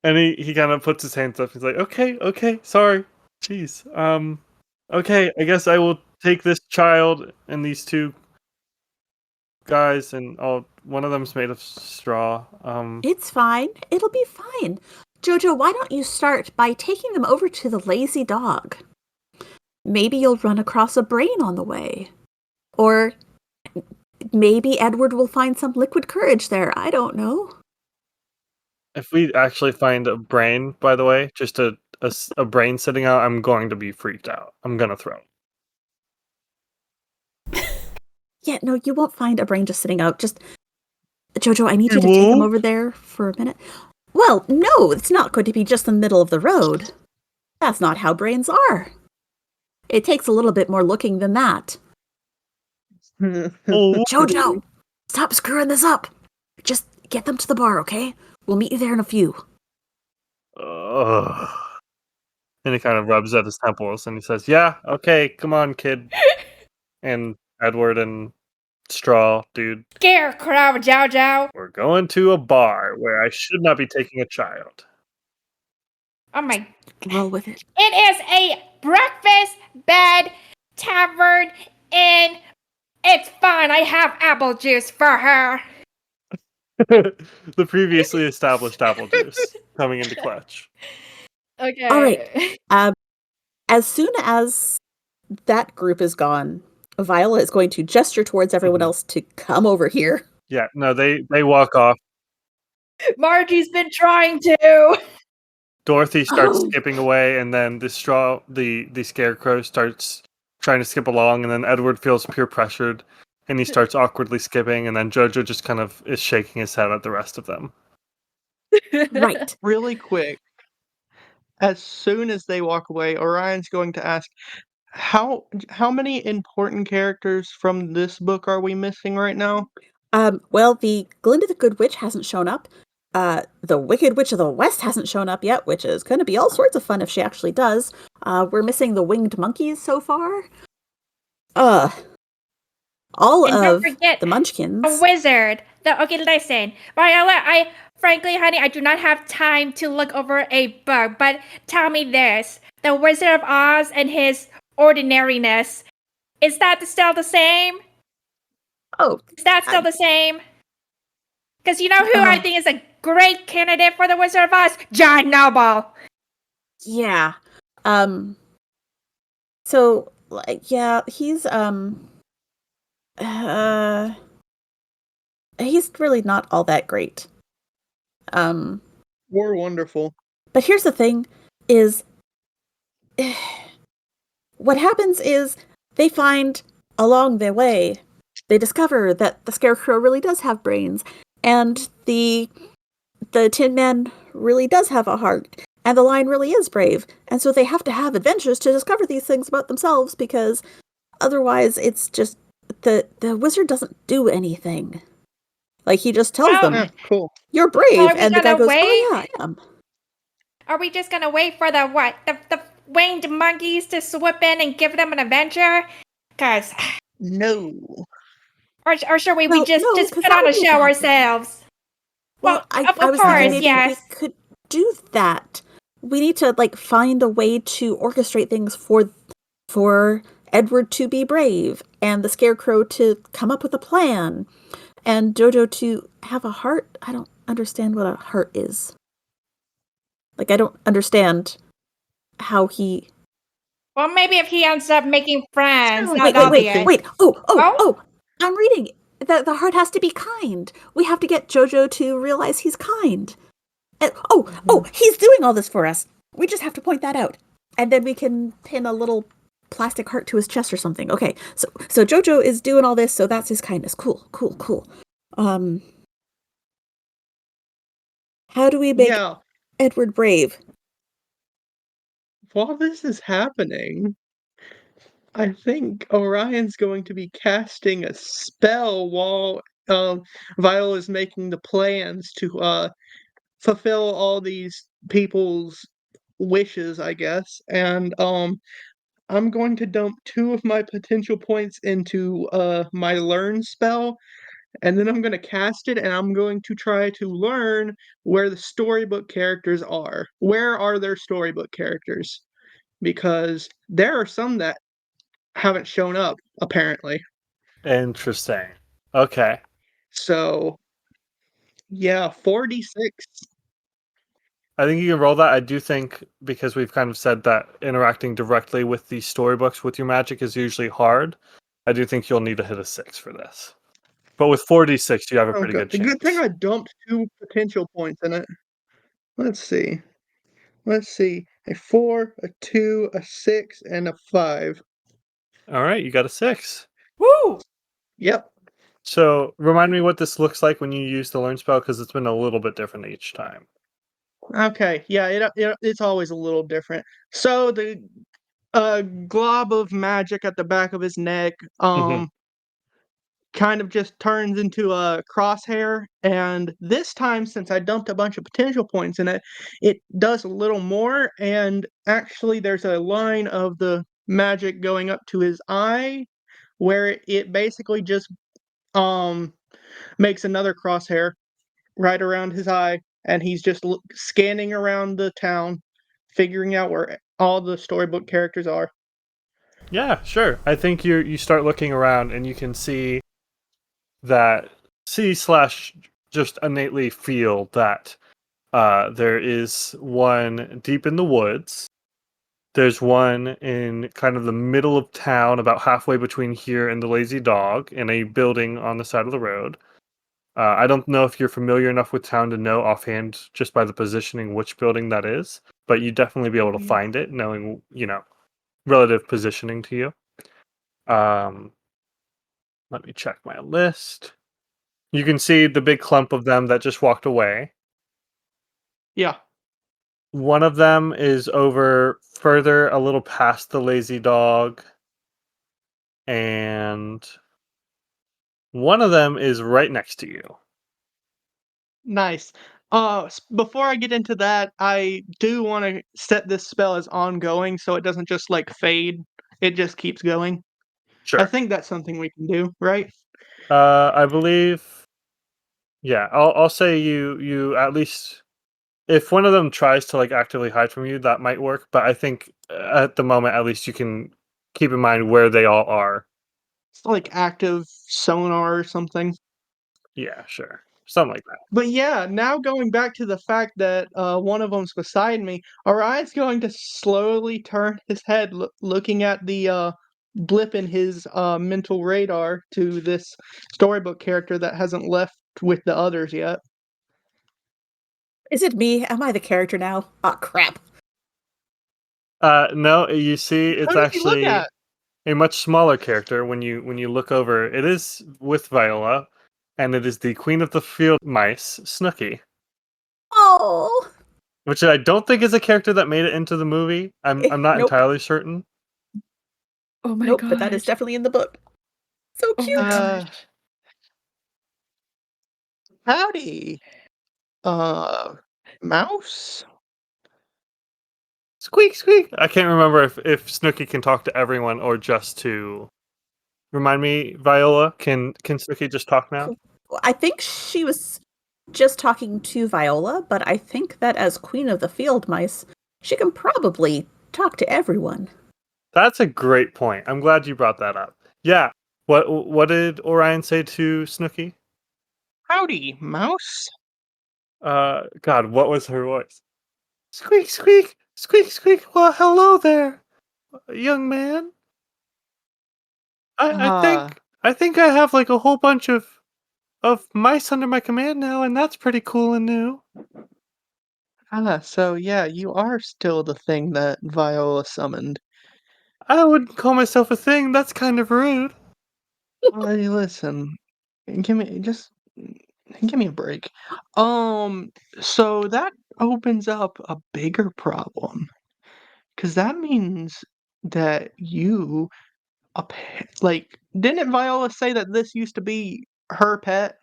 And he kind of puts his hands up. He's like, okay, sorry. Jeez. Okay, I guess I will take this child and these two guys, and one of them's made of straw. It's fine. It'll be fine. Jojo, why don't you start by taking them over to the lazy dog? Maybe you'll run across a brain on the way. Or maybe Edward will find some liquid courage there. I don't know. If we actually find a brain, by the way, just a brain sitting out, I'm going to be freaked out. I'm gonna throw it. Yeah, no, you won't find a brain just sitting out. Just, Jojo, I need You you to take them won't? over there for a minute. Well, no, it's not going to be just in the middle of the road. That's not how brains are. It takes a little bit more looking than that. Oh, Jojo, stop screwing this up. Just get them to the bar, okay? We'll meet you there in a few. ugh. And he kind of rubs at his temples and he says, "Yeah, okay, come on, kid." And Edward and Straw, dude, Scarecrow, Jojo. we're going to a bar where I should not be taking a child. Oh my. Roll with it. It is a breakfast, bed, tavern, and it's fine. I have apple juice for her. The previously established apple juice coming into clutch. Okay. All right. As soon as that group is gone, Viola is going to gesture towards everyone Mhm. else to come over here. Yeah, no, they walk off. Margie's been trying to. Dorothy starts Oh. skipping away, and then the Scarecrow starts trying to skip along, and then Edward feels peer pressured, and he starts awkwardly skipping, and then Jojo just kind of is shaking his head at the rest of them. Right. really quick, as soon as they walk away, Orion's going to ask, how many important characters from this book are we missing right now? Well, the Glinda the Good Witch hasn't shown up. The Wicked Witch of the West hasn't shown up yet, which is going to be all sorts of fun if she actually does. We're missing the Winged Monkeys so far. All And don't of forget the Munchkins. A wizard. Okay, listen. Viola, frankly, honey, I do not have time to look over a book, but tell me this. The Wizard of Oz and his ordinariness, is that still the same? Oh, Is that still the same? Because you know who I think is a great candidate for the Wizard of Oz, John Noble. Yeah. So, yeah, he's really not all that great. Or wonderful. But here's the thing is what happens is they find along their way, they discover that the Scarecrow really does have brains, and the Tin Man really does have a heart, and the Lion really is brave, and so they have to have adventures to discover these things about themselves, because otherwise it's just the wizard doesn't do anything. Like, he just tells them, Yeah, cool. "You're brave," Are we and the guy gonna goes, wait? "Oh yeah, I am." Are we just gonna wait for the winged monkeys to swoop in and give them an adventure? Cause, No. or should we Well, just no, just 'cause put that on would a be show bad. ourselves? Well, Of I was course, thinking maybe yes. we could do that. We need to find a way to orchestrate things for Edward to be brave, and the Scarecrow to come up with a plan, and Jojo to have a heart. I don't understand what a heart is. I don't understand how he. Well, maybe if he ends up making friends, Sound Wait, that'll wait, be wait, it. wait! Oh? Oh! I'm reading. The heart has to be kind. We have to get Jojo to realize he's kind. Oh, he's doing all this for us. We just have to point that out. And then we can pin a little plastic heart to his chest or something. Okay, so Jojo is doing all this, so that's his kindness. Cool. How do we make Yeah. Edward brave? While this is happening, I think Orion's going to be casting a spell while Viola is making the plans to fulfill all these people's wishes, I guess. And I'm going to dump 2 of my potential points into my learn spell, and then I'm going to cast it, and I'm going to try to learn where the storybook characters are. Where are their storybook characters? Because there are some that haven't shown up, apparently. Interesting. Okay. So, yeah, 46. I think you can roll that. I do think, because we've kind of said that interacting directly with the storybooks with your magic is usually hard, I do think you'll need to hit a 6 for this. But with 46, you have a pretty Okay. good chance. Good thing I dumped 2 potential points in it. Let's see. A 4, a 2, a 6, and a 5. All right, you got a 6. Woo! Yep. So remind me what this looks like when you use the learn spell, because it's been a little bit different each time. Okay. Yeah, it's always a little different. So the glob of magic at the back of his neck Mhm. kind of just turns into a crosshair, and this time, since I dumped a bunch of potential points in it, it does a little more, and actually there's a line of the magic going up to his eye where it basically just makes another crosshair right around his eye, and he's just scanning around the town, figuring out where all the storybook characters are. Yeah, sure. I think you start looking around and you can see slash just innately feel that there is one deep in the woods. There's one in kind of the middle of town, about halfway between here and the Lazy Dog, in a building on the side of the road. I don't know if you're familiar enough with town to know offhand just by the positioning which building that is, but you'd definitely be able to find it, knowing, relative positioning to you. Let me check my list. You can see the big clump of them that just walked away. Yeah. One of them is over further a little past the Lazy Dog, and one of them is right next to you. Nice. Before I get into that, I do want to set this spell as ongoing so it doesn't just fade. It just keeps going. Sure. I think that's something we can do, right? I believe. Yeah, I'll say you at least, if one of them tries to actively hide from you, that might work. But I think at the moment, at least, you can keep in mind where they all are. It's like active sonar or something. Yeah, sure. something like that. But yeah, now going back to the fact that one of them's beside me, Orion's going to slowly turn his head, looking at the blip in his mental radar to this storybook character that hasn't left with the others yet. Is it me? Am I the character now? Oh, crap. No, you see, it's Who did you look actually at? a much smaller character when you look over. It is with Viola, and it is the Queen of the Field Mice, Snooky, Oh! which I don't think is a character that made it into the movie. I'm not Nope. entirely certain. Oh my Nope, god. but that is definitely in the book. So Oh cute! my gosh. Howdy, mouse. Squeak, squeak. I can't remember if Snooky can talk to everyone or just to. Remind me, Viola, can Snooky just talk now? I think she was just talking to Viola, but I think that as Queen of the Field Mice, she can probably talk to everyone. That's a great point. I'm glad you brought that up. Yeah. What did Orion say to Snooky? Howdy, mouse. God, what was her voice? Squeak, squeak, squeak, squeak. Well, hello there, young man. I Ah, think I have like a whole bunch of mice under my command now, and that's pretty cool and new. so yeah, you are still the thing that Viola summoned. I wouldn't call myself a thing. That's kind of rude. Hey, listen, give me just give me a break. So that opens up a bigger problem, because that means that you, like, didn't Viola say that this used to be her pet?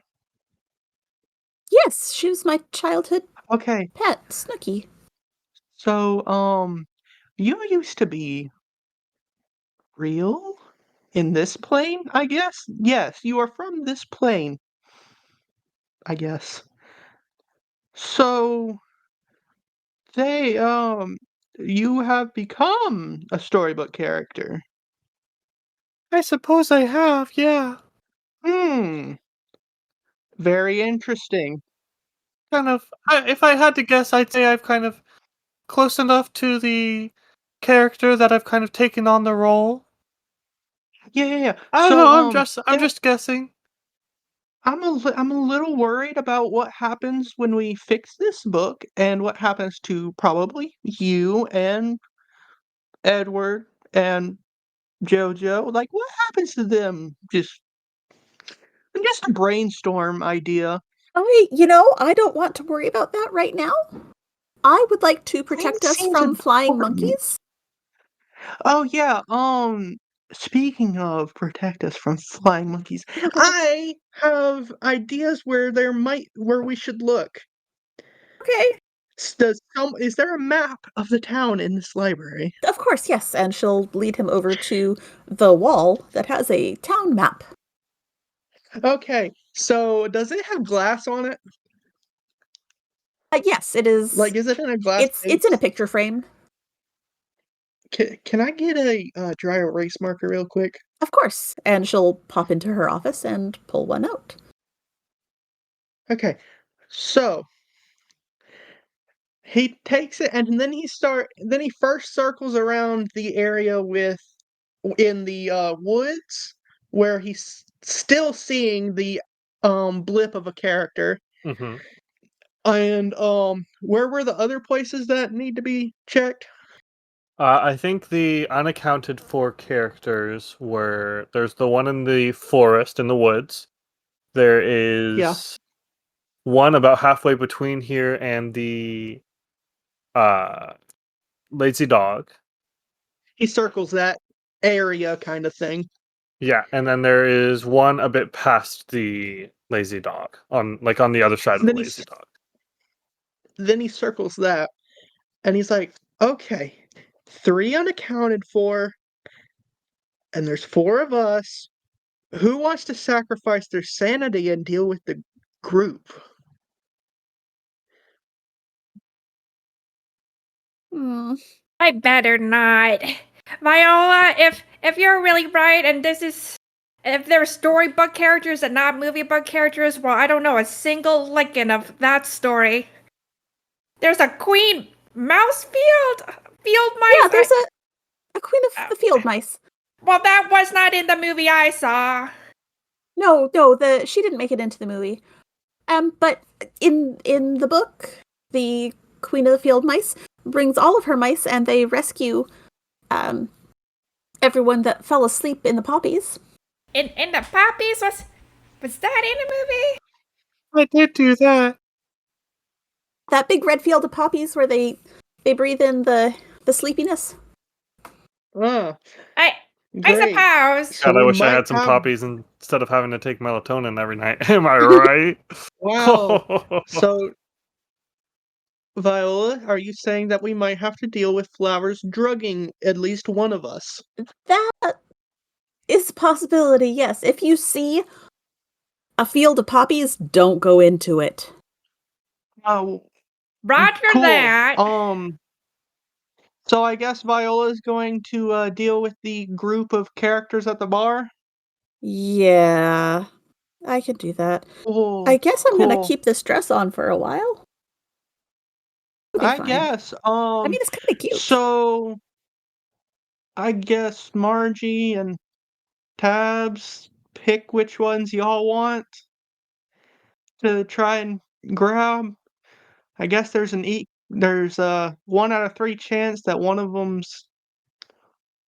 Yes, she was my childhood Okay, pet, Snooky. so you used to be real in this plane, I guess. Yes, you are from this plane, I guess. So they you have become a storybook character. I suppose I have. Yeah. Hmm, very interesting. Kind of. If I had to guess, I'd say I've kind of close enough to the character that I've kind of taken on the role. Yeah, yeah, yeah. I don't So know. I'm yeah, just guessing. I'm a little worried about what happens when we fix this book and what happens to probably you and Edward and Jojo. Like what happens to them? Just a brainstorm idea. I don't want to worry about that right now. I would like to protect us Seems from flying important. monkeys. Oh yeah, speaking of protect us from flying monkeys, I have ideas where we should look. Okay, Is there a map of the town in this library? of course, yes, and she'll lead him over to the wall that has a town map. Okay, so does it have glass on it? Yes, it is. Like, is it in a glass It's in a case? picture frame. Can I get a dry erase marker real quick? Of course, and she'll pop into her office and pull one out. Okay, so he takes it and then he first circles around the area in the woods where he's still seeing the blip of a character. Hmm. And where were the other places that need to be checked? I think the unaccounted for characters were there's the one in the forest in the woods. There Yeah, is one about halfway between here and the uh lazy dog. he circles that area kind of thing. Yeah, and then there is one a bit past the lazy dog on the other side of the Then lazy dog. he circles that and he's like, "Okay, 3 unaccounted for and there's 4 of us. Who wants to sacrifice their sanity and deal with the group?" Hmm. I better not. Viola, if you're really right and this is if they're storybook characters and not movie book characters, well, I don't know a single lichen of that story. There's a queen mouse field mice. Yeah, there's a queen of the field mice. Well, that was not in the movie I saw. No, she didn't make it into the movie. But in the book, the queen of the field mice brings all of her mice, and they rescue everyone that fell asleep in the poppies. In the poppies was that in the movie? I did do that. That big red field of poppies where they breathe in the sleepiness. Oh, I great. suppose. So God, I we wish I might had some have- poppies instead of having to take melatonin every night. Am I right? Wow. So, Viola, are you saying that we might have to deal with Flowers drugging at least one of us? That is a possibility, yes. If you see a field of poppies, don't go into it. Oh, Roger cool. that. So I guess Viola's going to deal with the group of characters at the bar? Yeah, I can do that. Oh, I guess I'm gonna cool. keep this dress on for a while. It'll be I fine. guess. I mean, it's kind of cute. So I guess Margie and Tabs pick which ones y'all want to try and grab. I guess there's there's a 1 out of 3 chance that one of them's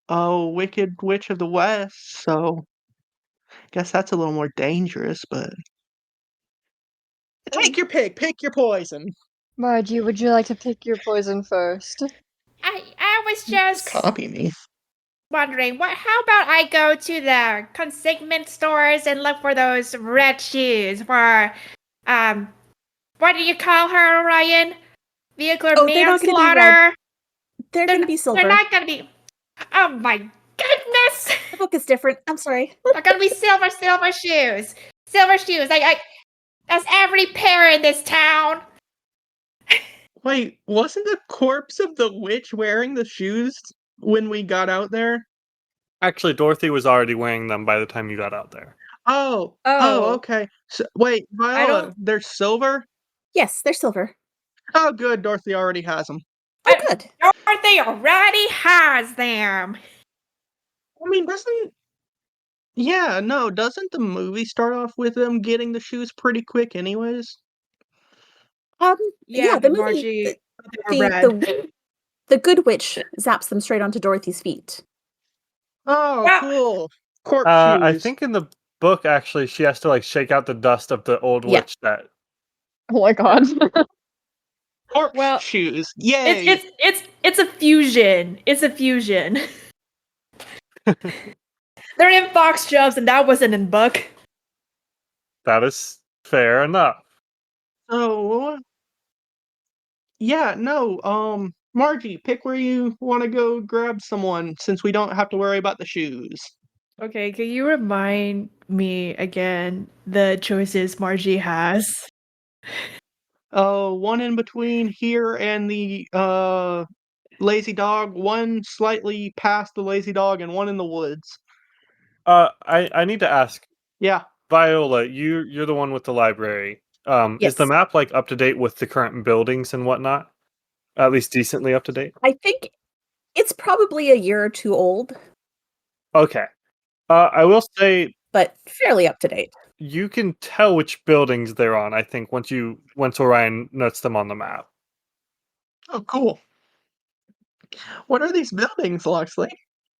a Wicked Witch of the West, so I guess that's a little more dangerous, but take your pick, pick your poison. Margie, would you like to pick your poison first? I was Just just copy me. wondering, how about I go to the consignment stores and look for those red shoes for what do you call her, Ryan? Vehicular Oh, they're not gonna be red. manslaughter. They're gonna be silver. They're not gonna be. Oh my goodness! The book is different. I'm sorry. They're gonna be silver shoes. Silver shoes. That's every pair in this town. Wait, wasn't the corpse of the witch wearing the shoes when we got out there? Actually, Dorothy was already wearing them by the time you got out there. Oh, Oh. okay. So, wait, Viola, don't- they're silver? Yes, they're silver. Oh, good. Dorothy already has them. Oh, good. Dorothy already has them. I mean, doesn't the movie start off with them getting the shoes pretty quick, anyways? Yeah, the but movie, Margie, they were the, red. the good witch zaps them straight onto Dorothy's feet. Oh, Yeah. cool. Corpse I shoes. think in the book, actually, she has to like shake out the dust of the old Yeah. witch that. Oh my god. Corpse Well, shoes. Yay. It's a fusion. It's a fusion. They're in box jobs, and that wasn't in book. That is fair enough. So, yeah, no, Margie, pick where you want to go grab someone since we don't have to worry about the shoes. Okay, can you remind me again the choices Margie has? One in between here and the lazy dog, one slightly past the lazy dog, and one in the woods. I need to ask, Yeah. Viola, you're the one with the library. Is the Yes. map like up to date with the current buildings and whatnot? At least decently up to date? I think it's probably a year or two old, Okay. I will say but fairly up to date. you can tell which buildings they're on, I think, once Orion notes them on the map. Oh, cool. What are these buildings, Loxley?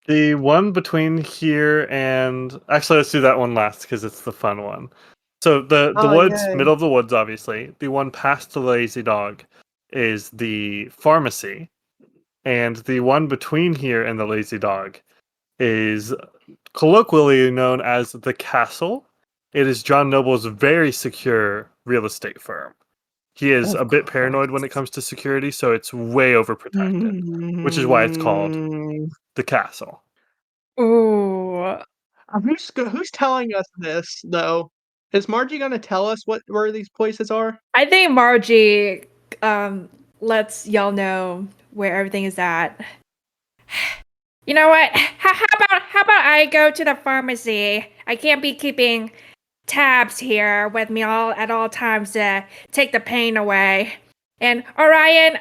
The one between here and actually let's do that one last because it's the fun one. So the Oh, woods, yay. middle of the woods, obviously. The one past the lazy dog is the pharmacy. And the one between here and the lazy dog is colloquially known as the castle. It is John Noble's very secure real estate firm. He is Of a bit paranoid when it course. comes to security, so it's way overprotected, which is why it's called the castle. Ooh. Who's telling us this though? Is Margie gonna tell us where these places are? I think Margie lets y'all know where everything is at. You know what? How about I go to the pharmacy. I can't be keeping tabs here with me all at all times to take the pain away. And Orion,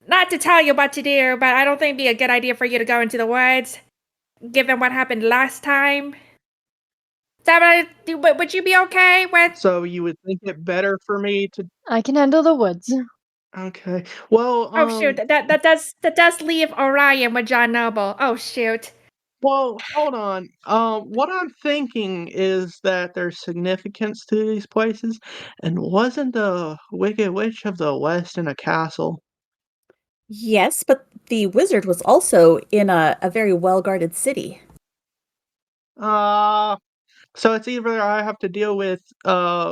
not to tell you what to do, but I don't think it'd be a good idea for you to go into the woods, given what happened last time. Is that what would you be okay with? So you would think it better for me to? I can handle the woods. Okay. Well, Oh shoot, that does leave Orion with John Noble. Oh shoot. Well, hold on. What I'm thinking is that there's significance to these places, and wasn't the Wicked Witch of the West in a castle? Yes, but the wizard was also in a very well-guarded city. So it's either I have to deal with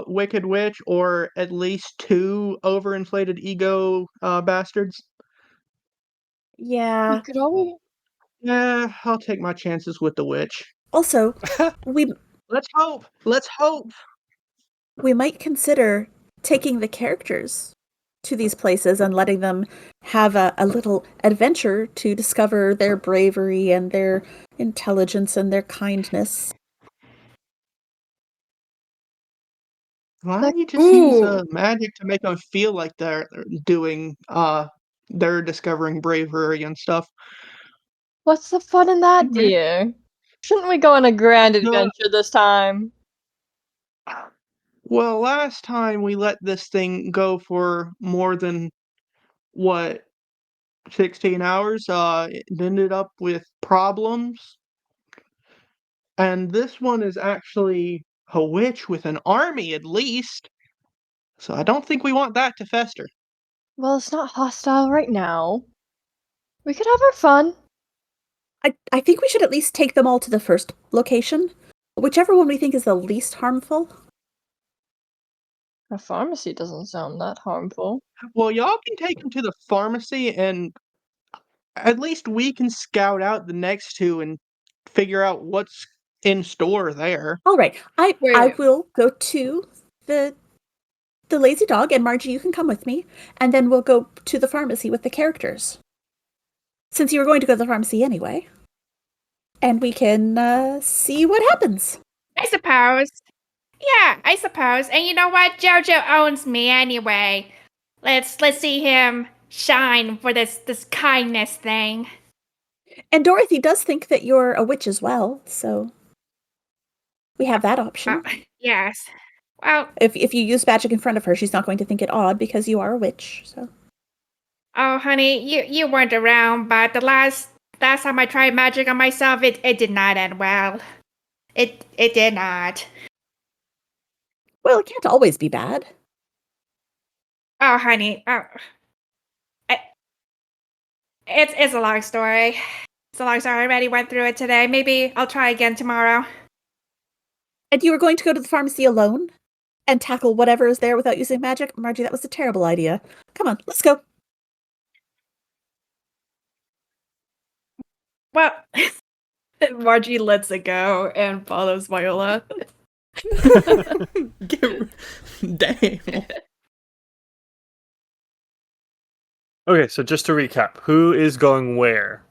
Wicked Witch or at least two overinflated ego bastards. Yeah. We could always. Yeah, I'll take my chances with the witch. Also, we Let's hope. Let's hope. we might consider taking the characters to these places and letting them have a little adventure to discover their bravery and their intelligence and their kindness. Why don't you just use magic to make them feel like they're discovering bravery and stuff? What's the fun in that, Mhm. dear? Shouldn't we go on a grand No. adventure this time? Well, last time we let this thing go for more than what 16 hours, it ended up with problems. And this one is actually a witch with an army at least. So I don't think we want that to fester. Well, it's not hostile right now. We could have our fun. I think we should at least take them all to the first location, whichever one we think is the least harmful. A pharmacy doesn't sound that harmful. Well, y'all can take them to the pharmacy, and at least we can scout out the next two and figure out what's in store there. All right, I Wait. will go to the lazy dog, and Margie, you can come with me, and then we'll go to the pharmacy with the characters. Since you were going to go to the pharmacy anyway, and we can see what happens. I suppose. Yeah, I suppose. And you know what? Jojo owns me anyway. Let's see him shine for this kindness thing. And Dorothy does think that you're a witch as well, so we have that option. Yes. Well, If you use magic in front of her, she's not going to think it odd because you are a witch. So. oh honey, you weren't around, but the last time I tried magic on myself, it did not end well. It did not. Well, it can't always be bad. Oh honey, it's a long story. It's a long story. I already went through it today. Maybe I'll try again tomorrow. And you were going to go to the pharmacy alone and tackle whatever is there without using magic? Margie, that was a terrible idea. Come on, let's go. Well, Margie lets it go and follows Viola. Damn. Okay, so just to recap, who is going where?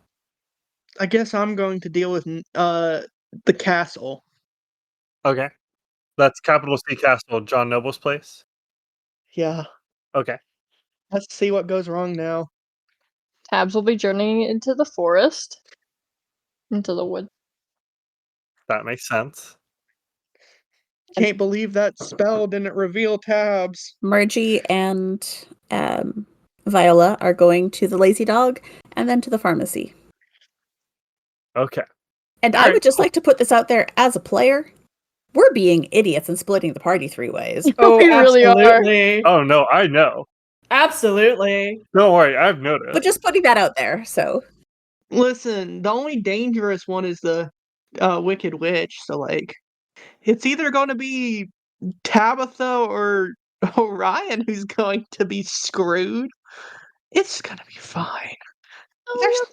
I guess I'm going to deal with the castle. Okay. That's capital C Castle, John Noble's place? Yeah. Okay. Let's see what goes wrong now. Tabs will be journeying into the forest. Into the wood. That makes sense. Can't believe that spell didn't reveal tabs. Margie and Viola are going to the lazy dog and then to the pharmacy. Okay. And I Alright, would just cool. like to put this out there as a player. We're being idiots and splitting the party 3 ways. Oh, We really are. absolutely. Oh no, I know. Absolutely. Don't worry, I've noticed. But just putting that out there, so. Listen, the only dangerous one is the Wicked Witch, so like it's either going to be Tabitha or Orion who's going to be screwed. It's going to be fine.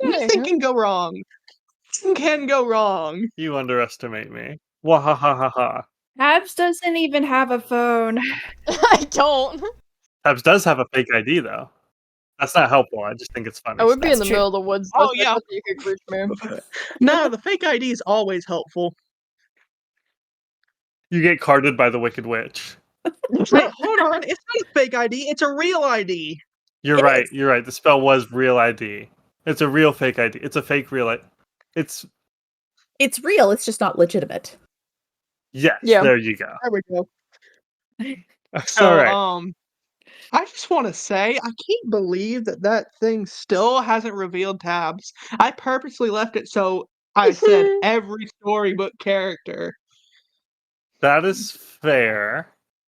Nothing can go wrong. Nothing can go wrong. You underestimate me. Wahahaha. Habs doesn't even have a phone. I don't. Tabs does have a fake ID though. That's not helpful. I just think it's funny. I would be in That's the true. middle of the woods. Oh, That's yeah. what you could reach me. No, the fake ID is always helpful. You get carded by the Wicked Witch. Wait, hold on. It's not a fake ID. It's a real ID. You're It right. is. You're right. The spell was real ID. It's a real fake ID. It's a fake real ID. It's It's real, it's just not legitimate. yes. Yeah. There you go. There we go. All So, right. I just want to say I can't believe that thing still hasn't revealed tabs. I purposely left it so I said every storybook character. That is fair.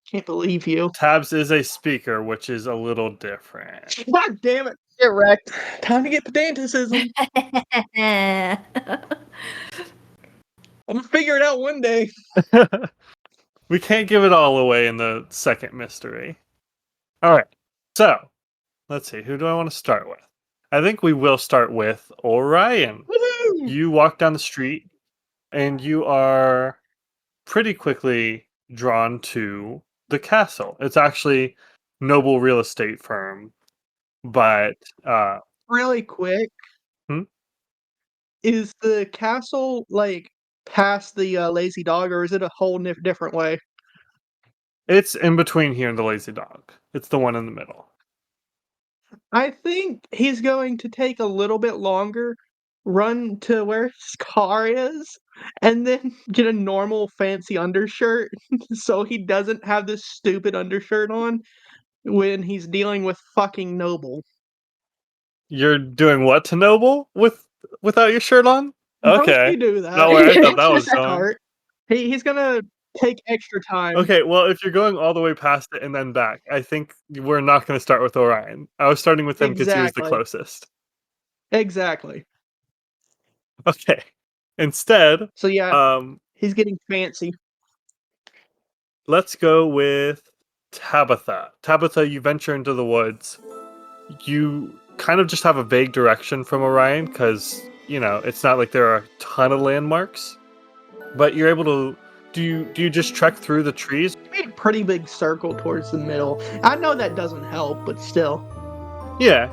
Can't believe you. Tabs is a speaker, which is a little different. God damn it. Get wrecked. Time to get pedanticism. I'm gonna figure it out one day. We can't give it all away in the second mystery. All right. So, let's see. Who do I want to start with? I think we will start with Orion. Woohoo! You walk down the street and you are pretty quickly drawn to the castle. It's actually noble real estate firm, but Really quick. Hmm? Is the castle like past the lazy dog, or is it a whole different way? it's in between here and the Lazy Dog. It's the one in the middle. I think he's going to take a little bit longer, run to where his car is, and then get a normal fancy undershirt so he doesn't have this stupid undershirt on when he's dealing with fucking Noble. You're doing what to Noble without your shirt on? Don't Okay. you do that. Not where I thought that was That going. part. He's gonna take extra time. Okay, well, if you're going all the way past it and then back, I think we're not going to start with Orion. I was starting with him because he was the Exactly. closest. Exactly. Okay. Instead, So yeah, he's getting fancy. let's go with Tabitha. Tabitha, you venture into the woods. You kind of just have a vague direction from Orion because, it's not like there are a ton of landmarks. But you're able to... Do you just trek through the trees? Made a pretty big circle towards the middle. I know that doesn't help, but still. Yeah.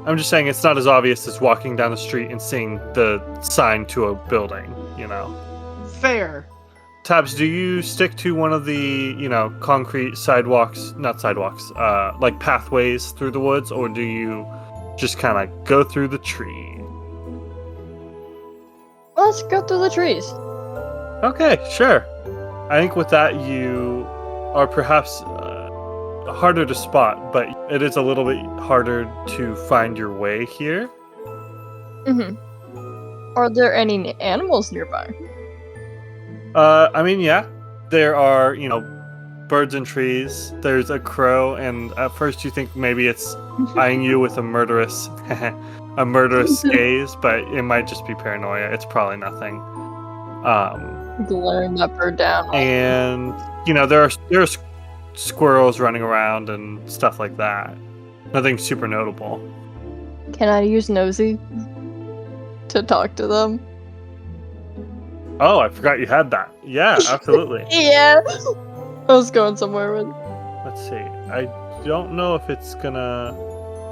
I'm just saying it's not as obvious as walking down the street and seeing the sign to a building, Fair. Tabs, do you stick to one of the, concrete not sidewalks, like pathways through the woods, or do you just kind of go through the tree? Let's go through the trees. Okay, sure. I think with that you are perhaps harder to spot, but it is a little bit harder to find your way here. Are there any animals nearby? Yeah. There are, birds and trees. There's a crow, and at first you think maybe it's eyeing you with a murderous gaze, but it might just be paranoia. It's probably nothing. Glaring that bird down. And there's squirrels running around and stuff like that. Nothing super notable. Can I use Nosy to talk to them? Oh, I forgot you had that. Yeah, absolutely. Yeah. I was going somewhere with. Let's see. I don't know if it's gonna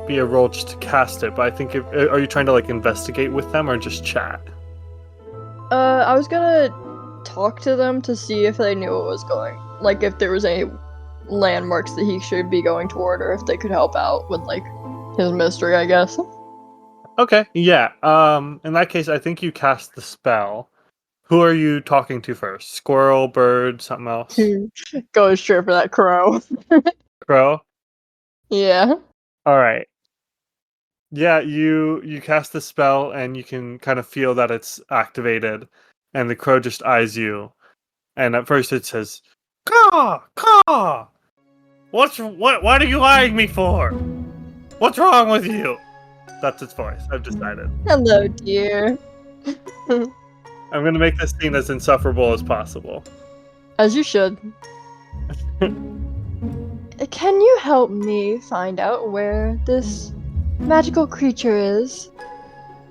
be a roll just to cast it, but I think are you trying to investigate with them or just chat? I was gonna talk to them to see if they knew what was going, like if there was any landmarks that he should be going toward, or if they could help out with his mystery, I guess. Okay, yeah. In that case, I think you cast the spell. Who are you talking to first? Squirrel, bird, something else? Go straight for that crow. Crow? Yeah. Alright. Yeah, you cast the spell and you can kind of feel that it's activated, and the crow just eyes you. And at first it says, "Caw! Caw! What are you eyeing me for? What's wrong with you?" That's its voice, I've decided. Hello, dear. I'm gonna make this scene as insufferable as possible. As you should. Can you help me find out where this magical creature is?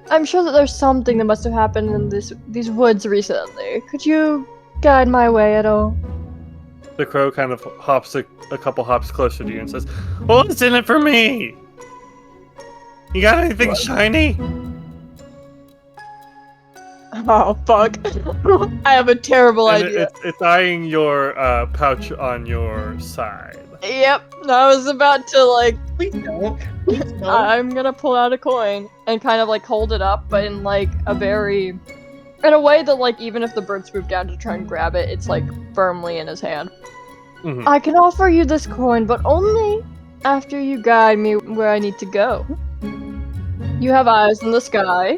I'm sure that there's something that must have happened in these woods recently. Could you guide my way at all? The crow kind of hops a couple hops closer to you and says, "Well, what's in it for me?" You got anything shiny? Oh fuck! I have a terrible And idea. it's eyeing your pouch on your side. Yep, I was about to like. Please don't. Please don't. I'm gonna pull out a coin and kind of like hold it up, but in like in a way that like even if the bird swooped down to try and grab it, it's like firmly in his hand. Mhm. I can offer you this coin, but only after you guide me where I need to go. You have eyes in the sky.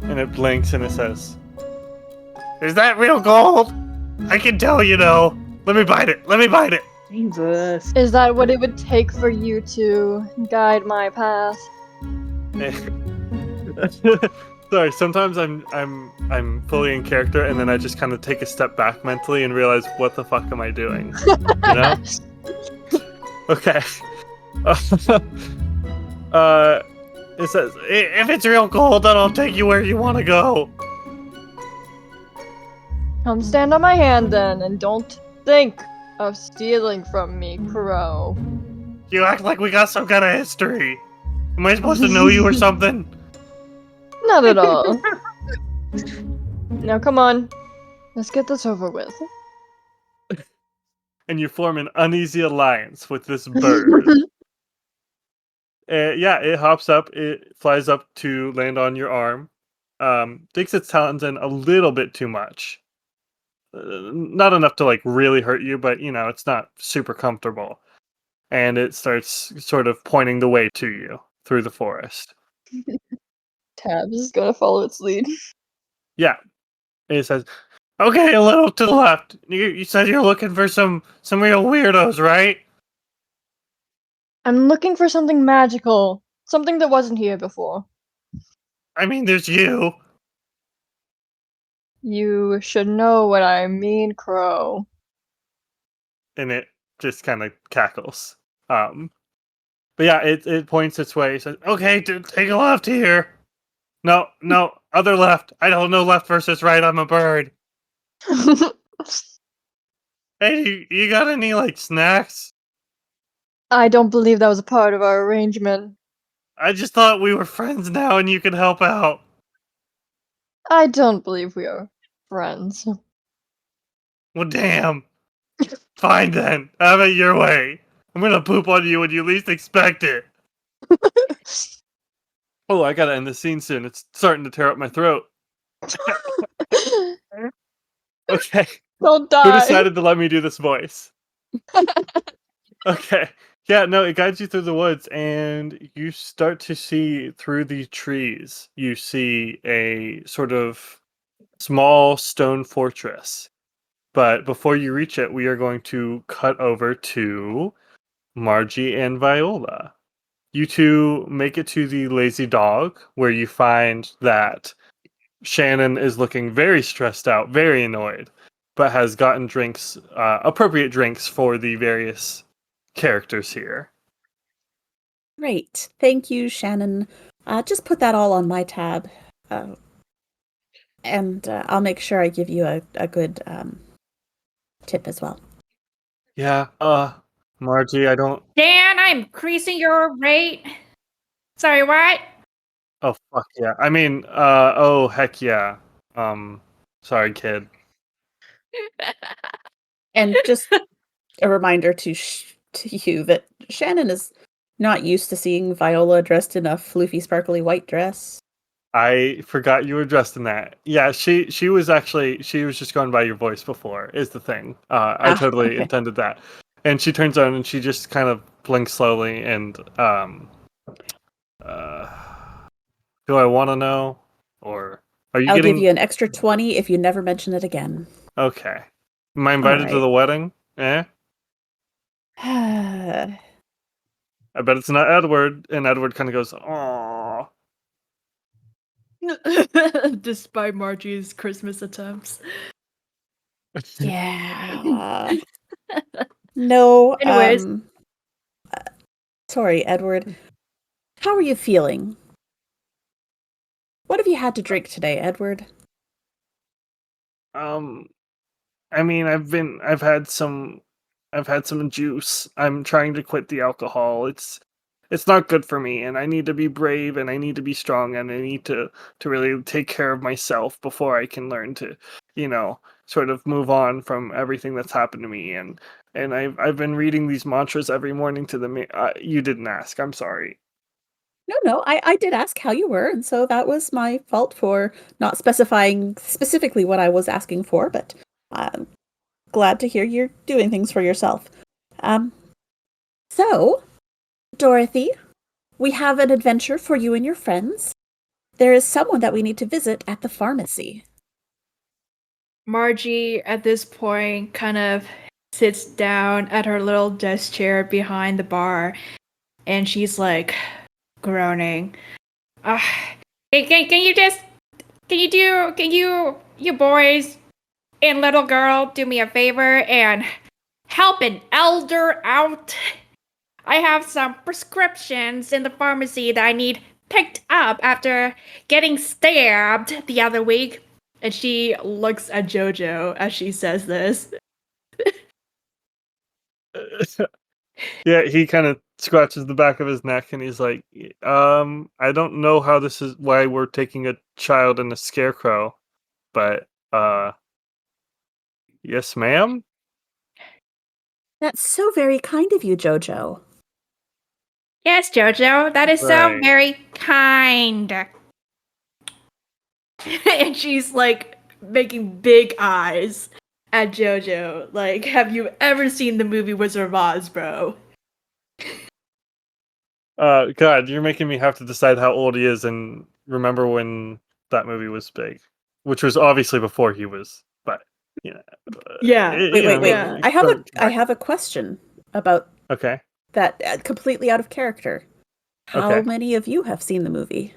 And it blinks and it says, "Is that real gold? I can tell you know. Let me bite it. Let me bite it." Jesus. Is that what it would take for you to guide my path? Sorry, sometimes I'm fully in character and then I just kind of take a step back mentally and realize what the fuck am I doing? You know? Okay. It says, "If it's real gold, then I'll take you where you want to go." Come stand on my hand then, and don't think of stealing from me, Crow. You act like we got some kind of history. Am I supposed to know you or something? Not at all. Now come on, let's get this over with. And you form an uneasy alliance with this bird. Yeah, it hops up. It flies up to land on your arm. Digs its talons in a little bit too much. Not enough to like really hurt you, but you know it's not super comfortable. And it starts sort of pointing the way to you through the forest. Tabs is gonna follow its lead. Yeah, it says, "Okay, a little to the left. You said you're looking for some real weirdos, right?" I'm looking for something magical. Something that wasn't here before. I mean, there's you. You should know what I mean, Crow. And it just kind of cackles. But yeah, it points its way. It says, "Okay, take a left here." No, other left. I don't know left versus right. I'm a bird. Hey, you got any like snacks? I don't believe that was a part of our arrangement. I just thought we were friends now and you could help out. I don't believe we are friends. Well, damn. Fine then. Have it your way. I'm gonna poop on you when you least expect it. Oh, I gotta end the scene soon. It's starting to tear up my throat. Okay. Don't Who die. decided to let me do this voice? Okay. Yeah, no, it guides you through the woods and you start to see through the trees. You see a sort of small stone fortress. But before you reach it, we are going to cut over to Margie and Viola. You two make it to the Lazy Dog, where you find that Shannon is looking very stressed out, very annoyed, but has gotten drinks, appropriate drinks for the various characters here. Great. Thank you, Shannon. Just put that all on my tab. And I'll make sure I give you a good tip as well. Yeah, Margie, I don't. Dan, I'm increasing your rate. Sorry, what? Oh, fuck yeah. I mean, oh, heck yeah. Sorry, kid. And just a reminder to you that Shannon is not used to seeing Viola dressed in a floofy, sparkly white dress. I forgot you were dressed in that. Yeah, she was just going by your voice before, is the thing. I totally okay. intended that. And she turns on and she just kind of blinks slowly and do I want to know? Or are you I'll getting give you an extra 20 if you never mention it again. Okay. Am I invited to right. the wedding? Eh? I bet it's not Edward. And Edward kind of goes, "Aww." Despite Margie's Christmas attempts. Yeah. No. Anyways. Sorry, Edward. How are you feeling? What have you had to drink today, Edward? I mean, I've had some juice. I'm trying to quit the alcohol. It's it's not good for me, and I need to be brave, and I need to be strong, and I need to really take care of myself before I can learn to, sort of move on from everything that's happened to me. And I've been reading these mantras every morning to the you didn't ask. I'm sorry. No, I did ask how you were, and so that was my fault for not specifying specifically what I was asking for, but I'm glad to hear you're doing things for yourself. So, Dorothy, we have an adventure for you and your friends. There is someone that we need to visit at the pharmacy. Margie, at this point, kind of sits down at her little desk chair behind the bar, and she's like groaning. Uh, can you boys and little girl do me a favor and help an elder out? I have some prescriptions in the pharmacy that I need picked up after getting stabbed the other week. And she looks at Jojo as she says this. Yeah, he kind of scratches the back of his neck, and he's like, I don't know how this is why we're taking a child and a scarecrow, but yes, ma'am. That's so very kind of you, Jojo. Yes, Jojo, that is so Right. very kind. And she's like making big eyes at Jojo. Like, have you ever seen the movie Wizard of Oz, bro? God, you're making me have to decide how old he is and remember when that movie was big, which was obviously before he was, but Yeah. Wait. Yeah. I have a question about Okay. that, completely out of character. How Okay. many of you have seen the movie?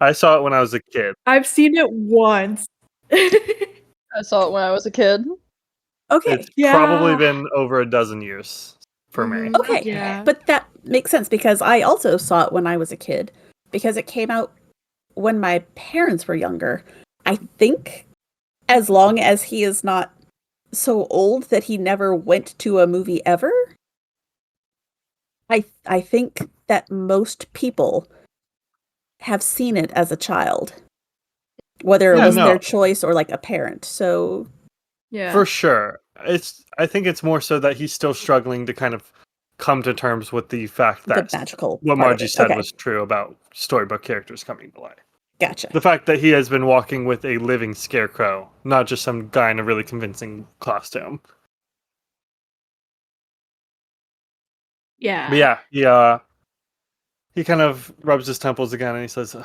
I saw it when I was a kid. I've seen it once. I saw it when I was a kid. Okay. It's Yeah. probably been over a dozen years for me. Mhm. Okay. Yeah. But that makes sense because I also saw it when I was a kid because it came out when my parents were younger. I think as long as he is not so old that he never went to a movie ever, I think that most people have seen it as a child, whether it Yeah, was their no. choice or like a parent. So Yeah. For sure. I think it's more so that he's still struggling to kind of come to terms with the fact the that magical what part of Margie it. said Okay, was true about storybook characters coming to life. gotcha. The fact that he has been walking with a living scarecrow, not just some guy in a really convincing costume. Yeah. But he kind of rubs his temples again and he says,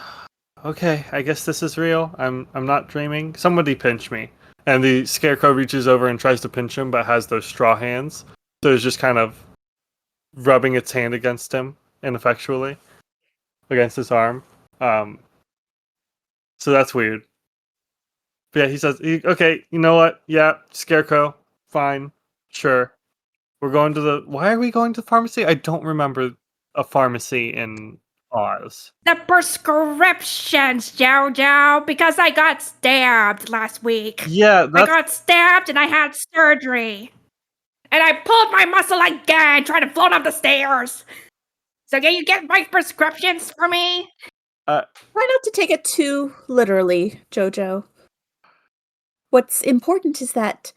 "Okay, I guess this is real. I'm not dreaming. Somebody pinch me." And the scarecrow reaches over and tries to pinch him, but has those straw hands. So it's just kind of rubbing its hand against him ineffectually against his arm. So that's weird. But yeah, he says, "Okay, you know what? Yeah, scarecrow, fine, sure. We're going to the. Why are we going to the pharmacy? I don't remember a pharmacy in Oz. The prescriptions, Jojo, because I got stabbed last week. Yeah, I that's got stabbed and I had surgery. And I pulled my muscle again, trying to float up the stairs. So can you get my prescriptions for me? Try not to take it too literally, Jojo. What's important is that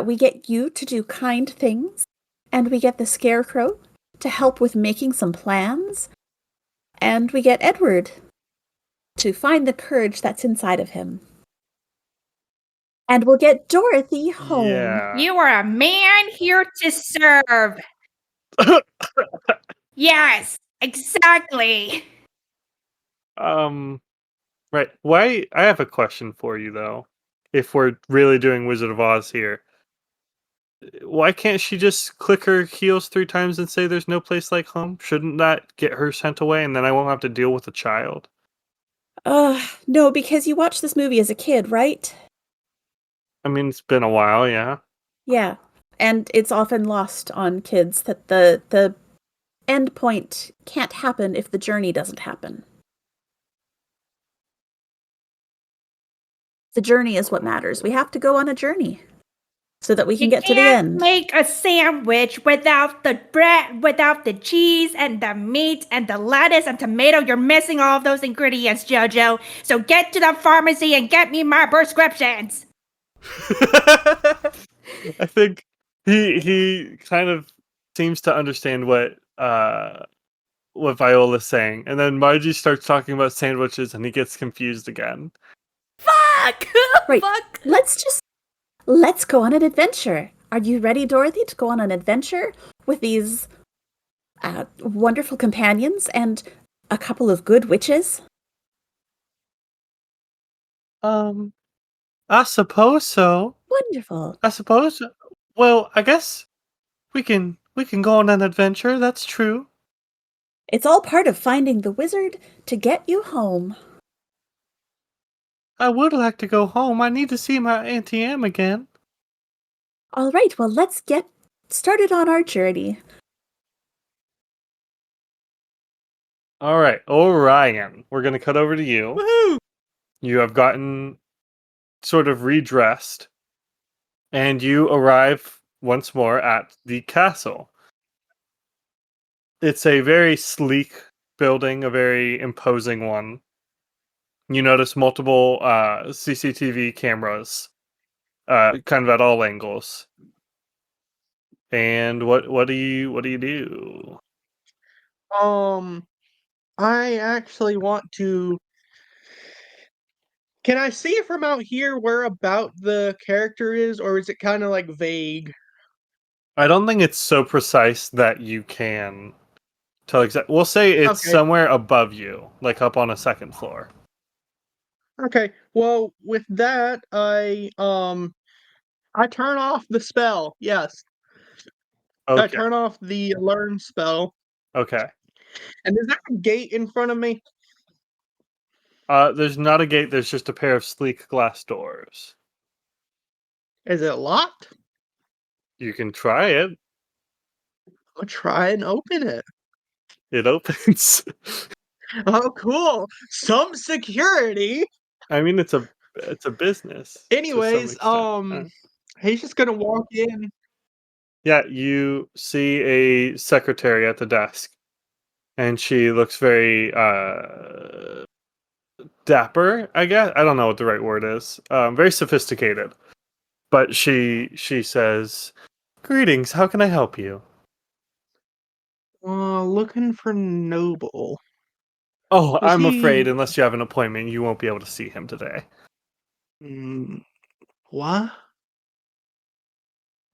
we get you to do kind things, and we get the Scarecrow to help with making some plans, and we get Edward to find the courage that's inside of him. And we'll get Dorothy home. yeah. You are a man here to serve. Yes, exactly. Right. Why? I have a question for you though. If we're really doing Wizard of Oz here, why can't she just click her heels 3 times and say there's no place like home? Shouldn't that get her sent away and then I won't have to deal with a child? No, because you watched this movie as a kid, right? I mean, it's been a while, yeah. Yeah. And it's often lost on kids that the end point can't happen if the journey doesn't happen. The journey is what matters. We have to go on a journey. so that we can You get to the can't end. make a sandwich without the bread, without the cheese and the meat and the lettuce and tomato. You're missing all of those ingredients, Jojo. So get to the pharmacy and get me my prescriptions. I think he kind of seems to understand what Viola's saying, and then Margie starts talking about sandwiches, and he gets confused again. Fuck! Right. Fuck! Let's go on an adventure. Are you ready, Dorothy, to go on an adventure with these wonderful companions and a couple of good witches? I suppose so. Wonderful. I suppose. Well, I guess we can go on an adventure. That's true. It's all part of finding the wizard to get you home. I would like to go home. I need to see my Auntie Em again. All right, well, let's get started on our journey. All right, Orion. We're gonna cut over to you. Woohoo! You have gotten sort of redressed, and you arrive once more at the castle. It's a very sleek building, a very imposing one. You notice multiple CCTV cameras, kind of at all angles. And what do you do? I actually want to. Can I see from out here where about the character is, or is it kind of like vague? I don't think it's so precise that you can tell exactly. We'll say it's Okay. somewhere above you, like up on a second floor. Okay. Well, with that, I turn off the spell. Yes, I Okay. turn off the learn spell. Okay. And is there a gate in front of me? There's not a gate. There's just a pair of sleek glass doors. Is it locked? You can try it. I'll try and open it. It opens. Oh, cool! Some security. I mean, it's a business. to some Anyways, extent. he's just gonna walk in. Yeah, you see a secretary at the desk, and she looks very dapper, I guess. I don't know what the right word is. Very sophisticated. But she says, "Greetings, how can I help you?" Looking for Noble. Oh, Was I'm afraid he- unless you have an appointment, you won't be able to see him today. What?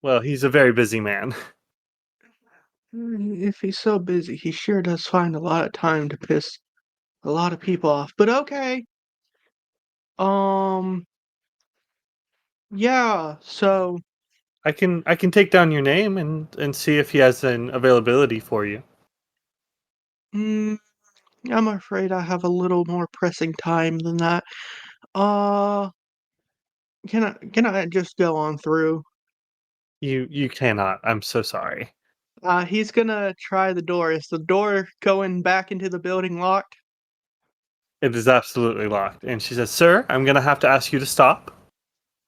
Well, he's a very busy man. If he's so busy, he sure does find a lot of time to piss a lot of people off. But okay. Yeah, so I can take down your name and see if he has an availability for you. I'm afraid I have a little more pressing time than that. Can I just go on through? You cannot. I'm so sorry. He's gonna try the door. Is the door going back into the building locked? It is absolutely locked. And she says, "Sir, I'm gonna have to ask you to stop.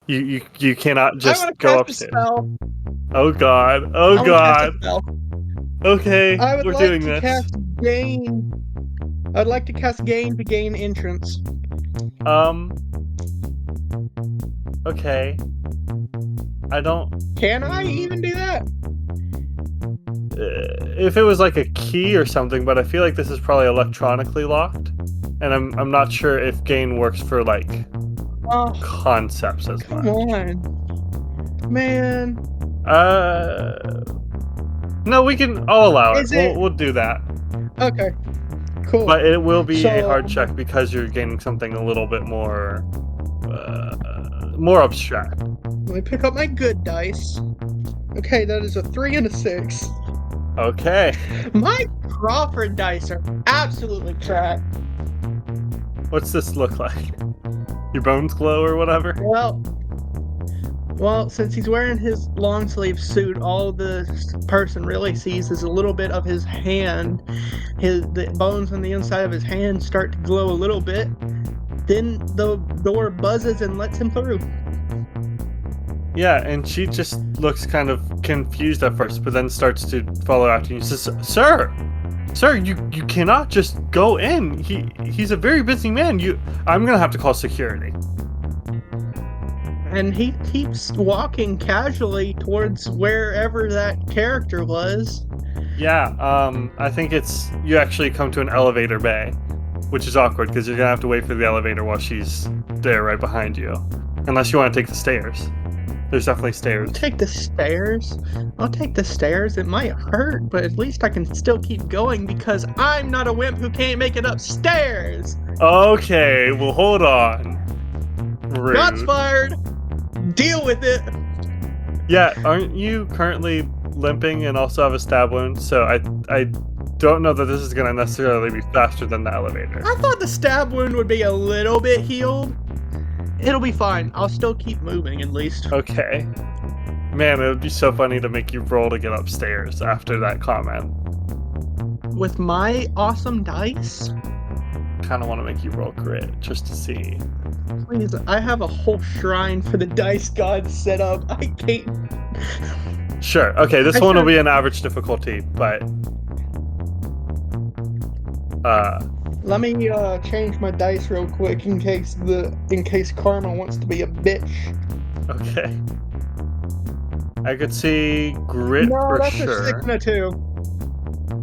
You cannot just I wanna go cast a upstairs." spell. Oh God! I Oh wanna cast a God! spell. Okay, I would we're like doing to this. cast gain. I'd like to cast gain to gain entrance. Okay. I don't. Can I even do that? If it was like a key or something, but I feel like this is probably electronically locked, and I'm not sure if gain works for like Oh, concepts as come much. on, man. No, we can. I'll allow it. Is it- We'll do that, Okay, cool. but it will be a So- hard check because you're gaining something a little bit more abstract. Let me pick up my good dice. Okay, that is a 3 and a 6. Okay. My Crawford dice are absolutely trash. What's this look like? Your bones glow or whatever? Well, since he's wearing his long sleeve suit, all the person really sees is a little bit of his hand. The bones on the inside of his hand start to glow a little bit. Then the door buzzes and lets him through. Yeah, and she just looks kind of confused at first, but then starts to follow after you and says, Sir, you cannot just go in. He's a very busy man. I'm gonna have to call security. And he keeps walking casually towards wherever that character was. Yeah, I think you actually come to an elevator bay, which is awkward because you're gonna have to wait for the elevator while she's there right behind you. Unless you want to take the stairs. There's definitely stairs. I'll take the stairs. I'll take the stairs. It might hurt, but at least I can still keep going because I'm not a wimp who can't make it upstairs. Okay, well hold on. Rude. Shots fired. Deal with it. Yeah, aren't you currently limping and also have a stab wound? So I don't know that this is gonna necessarily be faster than the elevator. I thought the stab wound would be a little bit healed. It'll be fine. I'll still keep moving at least. Okay. Man, it would be so funny to make you roll to get upstairs after that comment. With my awesome dice? Kind of want to make you roll grit just to see. Please, I have a whole shrine for the dice god set up. I can't. Sure. Okay, this one will be an average difficulty, but Let me change my dice real quick in case Karma wants to be a bitch. okay. I could see grit No, for that's sure. a 6 and a 2.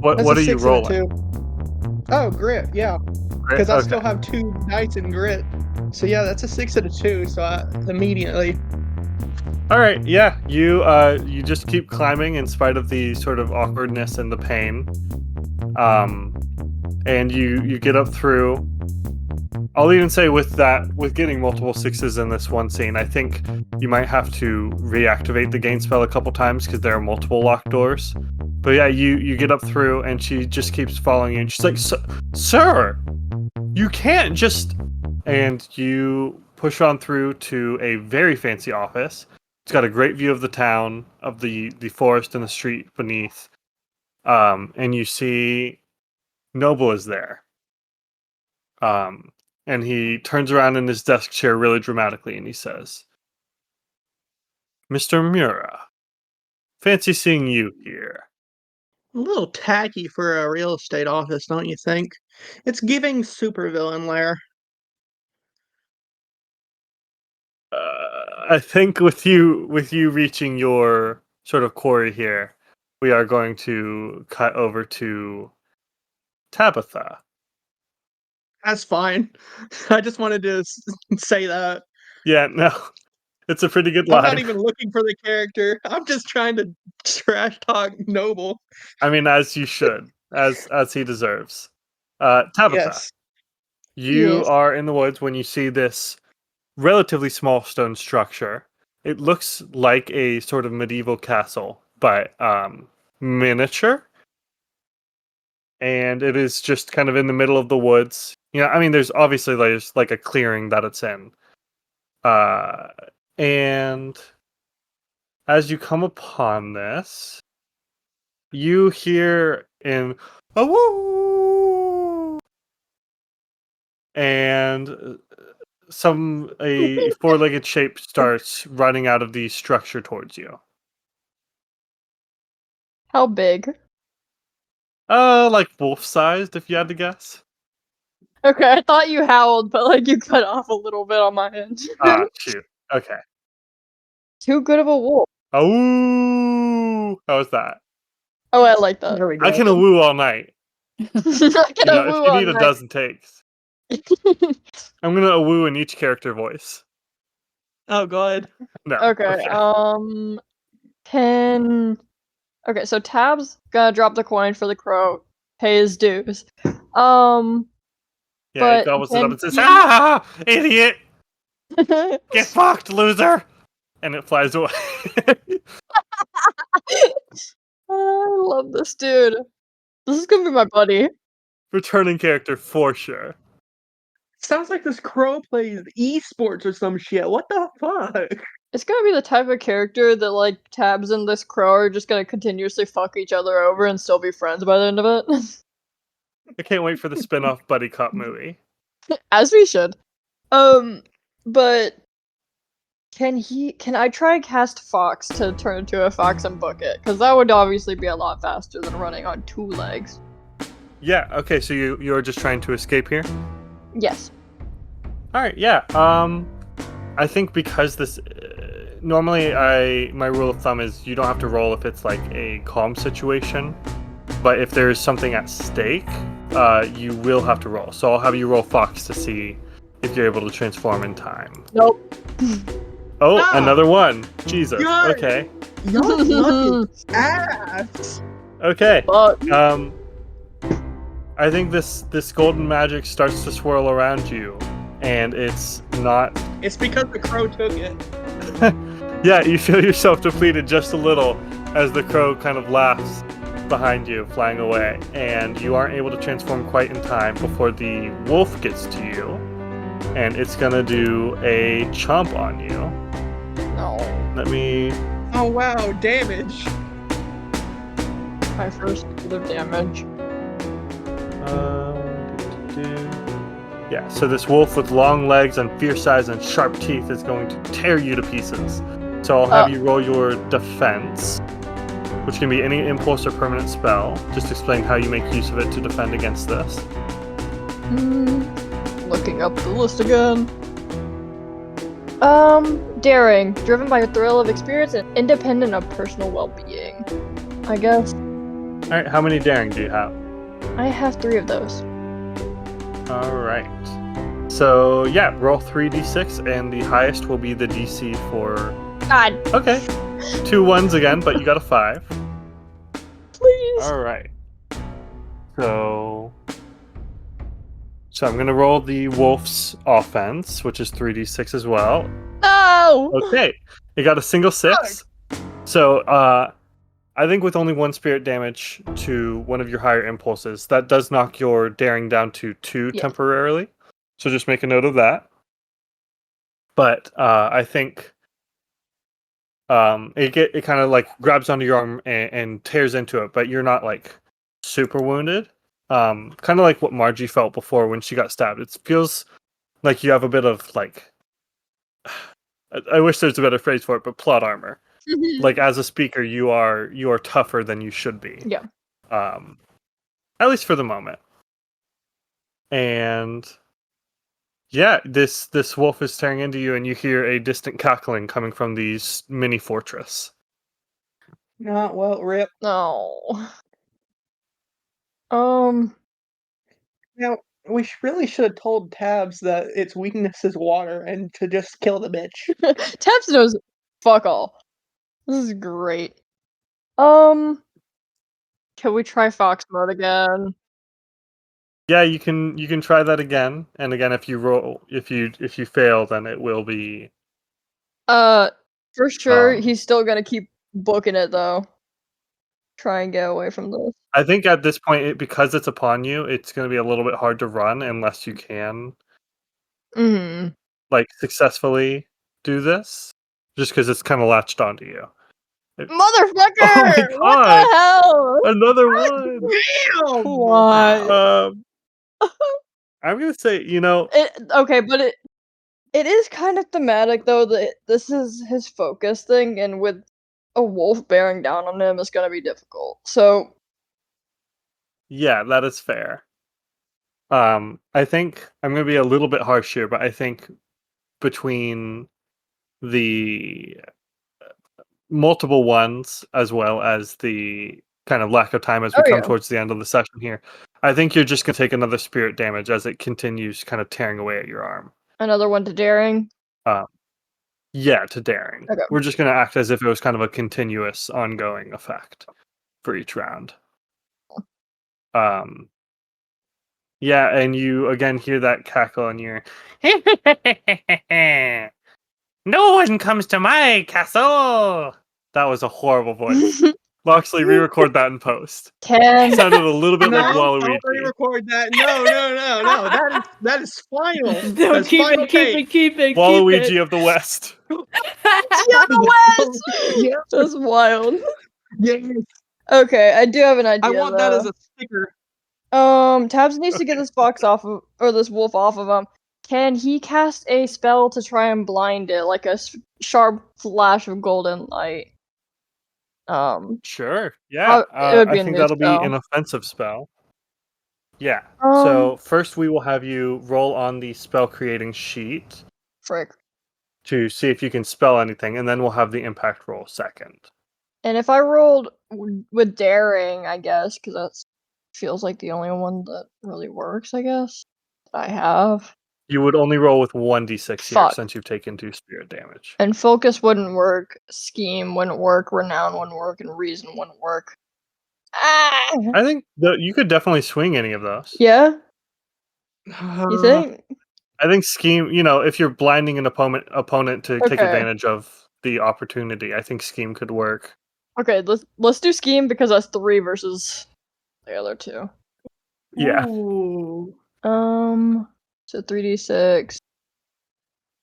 What That's are a you 6 and a rolling? 2. Oh, grit, yeah. Grit? Because I Okay. still have 2 dice in grit. So yeah, that's a 6 and a 2. So immediately. All right, yeah, you just keep climbing in spite of the sort of awkwardness and the pain, and you get up through. I'll even say with getting multiple 6s in this one scene, I think you might have to reactivate the gain spell a couple times because there are multiple locked doors. But yeah, you get up through, and she just keeps following you, and she's like, "Sir, you can't just." And you push on through to a very fancy office. It's got a great view of the town, of the forest and the street beneath. And you see Noble is there. And he turns around in his desk chair really dramatically and he says, Mr. Mura, fancy seeing you here. A little tacky for a real estate office, don't you think? It's giving supervillain lair. I think with you reaching your sort of quarry here, we are going to cut over to Tabitha. That's fine. I just wanted to say that. Yeah, no, it's a pretty good I'm line. not even looking for the character. I'm just trying to trash talk Noble. I mean, as you should, as he deserves. Tabitha, Yes. you Yes. are in the woods when you see this relatively small stone structure. It looks like a sort of medieval castle, but miniature. And it is just kind of in the middle of the woods. I mean, there's like a clearing that it's in. And as you come upon this, you hear a woo, and a four-legged shape starts running out of the structure towards you. How big? Like wolf-sized, if you had to guess. Okay, I thought you howled, but like you cut off a little bit on my end. Ah, shoot. Okay. Too good of a wolf. Oh, how was that? Oh, I like that. There we go. I can woo all night. I can If you need a dozen takes, I'm gonna woo in each character voice. Oh god. No. Okay. Okay, so Tab's gonna drop the coin for the crow, pay his dues. Yeah, but it gobbles it up then and says, he- "Ah, idiot! Get fucked, loser!" And it flies away. I love this dude. This is gonna be my buddy. Returning character for sure. Sounds like this crow plays esports or some shit. What the fuck? It's gonna be the type of character that like Tabs and this crow are just gonna continuously fuck each other over and still be friends by the end of it. I can't wait for the spin-off buddy cop movie. As we should. But Can I try cast Fox to turn into a fox and book it? Because that would obviously be a lot faster than running on 2 legs. Yeah. Okay. So you're just trying to escape here. Yes. All right. Yeah. I think because this normally my rule of thumb is you don't have to roll if it's like a calm situation, but if there's something at stake, you will have to roll. So I'll have you roll Fox to see if you're able to transform in time. Nope. Oh, Ah! another one. Jesus. Good. Okay. Your luck is ass. Okay. Fuck. I think this golden magic starts to swirl around you, and it's not. It's because the crow took it. Yeah, you feel yourself depleted just a little as the crow kind of laughs behind you, flying away, and you aren't able to transform quite in time before the wolf gets to you, and it's gonna do a chomp on you. No. Let me. Oh wow, damage. My first bit of damage. Yeah, so this wolf with long legs and fierce eyes and sharp teeth is going to tear you to pieces. So I'll have you roll your defense, which can be any impulse or permanent spell. Just explain how you make use of it to defend against this. Looking up the list again. Daring, driven by a thrill of experience and independent of personal well-being. I guess. Alright, how many daring do you have? I have 3 of those. Alright. So, yeah, roll 3d6, and the highest will be the DC for... God, Okay. 2 1s again, but you got a 5. please. Alright. So I'm gonna roll the wolf's offense, which is 3d6 as well. No! Okay. It got a single 6. So, I think with only 1 spirit damage to one of your higher impulses, that does knock your daring down to 2 Yeah. temporarily. So just make a note of that. But I think it kind of like grabs onto your arm and tears into it, but you're not like super wounded. Kind of like what Margie felt before when she got stabbed. It feels like you have a bit of like I wish there's a better phrase for it, but plot armor. Like as a speaker, you are tougher than you should be. Yeah. At least for the moment. And yeah, this wolf is tearing into you, and you hear a distant cackling coming from these mini fortress. Not well, Rip. No. Now, we really should have told Tabs that its weakness is water and to just kill the bitch. Tabs knows fuck all. This is great. Can we try Fox mode again? Yeah, you can try that again, and again if you fail, then it will be. For sure, Um, he's still gonna keep booking it though. Try and get away from this. I think at this point, because it's upon you, it's going to be a little bit hard to run unless you can like successfully do this, just because it's kind of latched onto you. Motherfucker! Oh my What God! the hell? Another one. Damn! Why? I'm gonna say, Okay, but it is kind of thematic though that this is his focus thing, and with a wolf bearing down on him, it's gonna be difficult. So yeah, that is fair. I think I'm gonna be a little bit harsh here, but I think between the multiple ones as well as the kind of lack of time as we come towards the end of the session here, I think you're just gonna take another spirit damage as it continues kind of tearing away at your arm. another one to daring. Yeah, to daring. Okay. We're just gonna act as if it was kind of a continuous, ongoing effect for each round. Yeah, and you again hear that cackle in your. No one comes to my castle. That was a horrible voice. Loxley, re-record that in post. Can Sounded a little bit like No, don't Waluigi. re-record that. No. That is final. No, That's keep final it, keep take. it, keep it, Waluigi keep it. of the West. Yeah. That's wild. Yes. Okay, I do have an idea. I want that as a sticker. Tabs needs to get this fox off of, or this wolf off of him. Can he cast a spell to try and blind it, like a sharp flash of golden light? Sure. Yeah. It would I be a think new that'll be spell. an offensive spell. Yeah. Um, So first we will have you roll on the spell creating sheet frick. to see if you can spell anything, and then we'll have the impact roll second. And if I rolled with daring, I guess, because that feels like the only one that really works, I guess, that I have. You would only roll with 1d6 here Fuck. since you've taken 2 spirit damage. And focus wouldn't work, scheme wouldn't work, renown wouldn't work, and reason wouldn't work. Ah! I think you could definitely swing any of those. Yeah? You think? I think scheme, if you're blinding an opponent to take Okay. advantage of the opportunity, I think scheme could work. Okay, let's do scheme because that's 3 versus the other 2. Yeah. Ooh. So 3d6.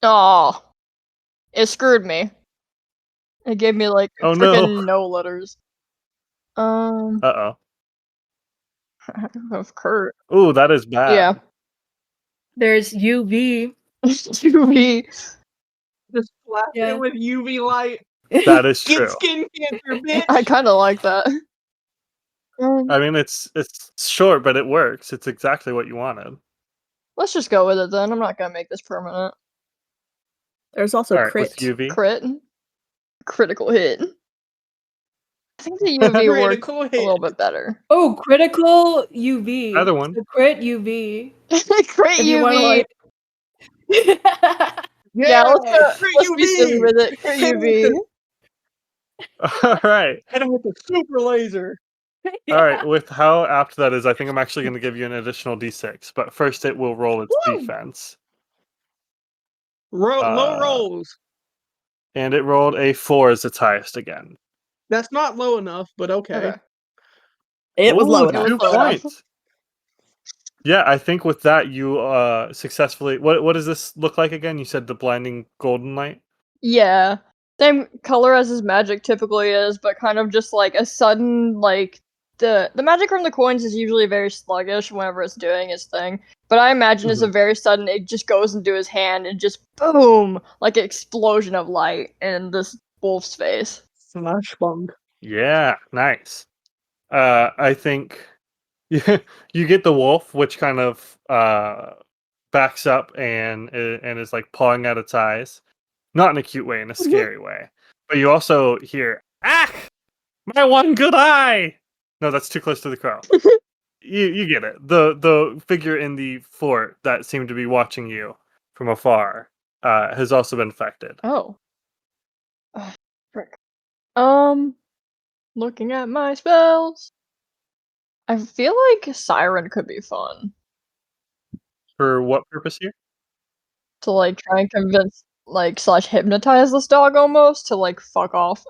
Oh, it screwed me. It gave me like Oh, no. freaking no letters. Uh-oh. Of Kurt. Ooh, that is bad. Yeah. There's UV. UV. Just flash Yeah. it with UV light. That is Get true. skin cancer, bitch. I kind of like that. I mean, it's short, but it works. It's exactly what you wanted. Let's just go with it then. I'm not gonna make this permanent. There's also All right, with crit. UV. Crit. Critical hit. I think the UV works Critical a hit. little bit better. Oh, critical UV. Either one. So crit UV. Crit If you want to UV. like. Yeah, let's Crit be silly UV. with it. Crit UV. All right. Hit him with the super laser. All right, with how apt that is, I think I'm actually going to give you an additional d6. But first, it will roll its Woo! defense. Low rolls. And it rolled a 4 as its highest again. That's not low enough, but okay. Okay. It was Ooh, low It enough. was 2 low enough. points. Yeah, I think with that, you successfully... What does this look like again? You said the blinding golden light? Yeah. Same color as his magic typically is, but kind of just like a sudden like the magic from the coins is usually very sluggish whenever it's doing its thing. But I imagine it's a very sudden it just goes into his hand and just boom, like an explosion of light in this wolf's face. Slash bung. Yeah, nice. I think you get the wolf, which kind of backs up and is like pawing at its eyes, not in a cute way, in a scary way. But you also hear, "Ah, my one good eye!" No, that's too close to the crow. You get it. The figure in the fort that seemed to be watching you from afar has also been affected. Oh. Frick. Looking at my spells. I feel like Siren could be fun For what purpose here? to like try and convince like slash hypnotize this dog almost to like fuck off.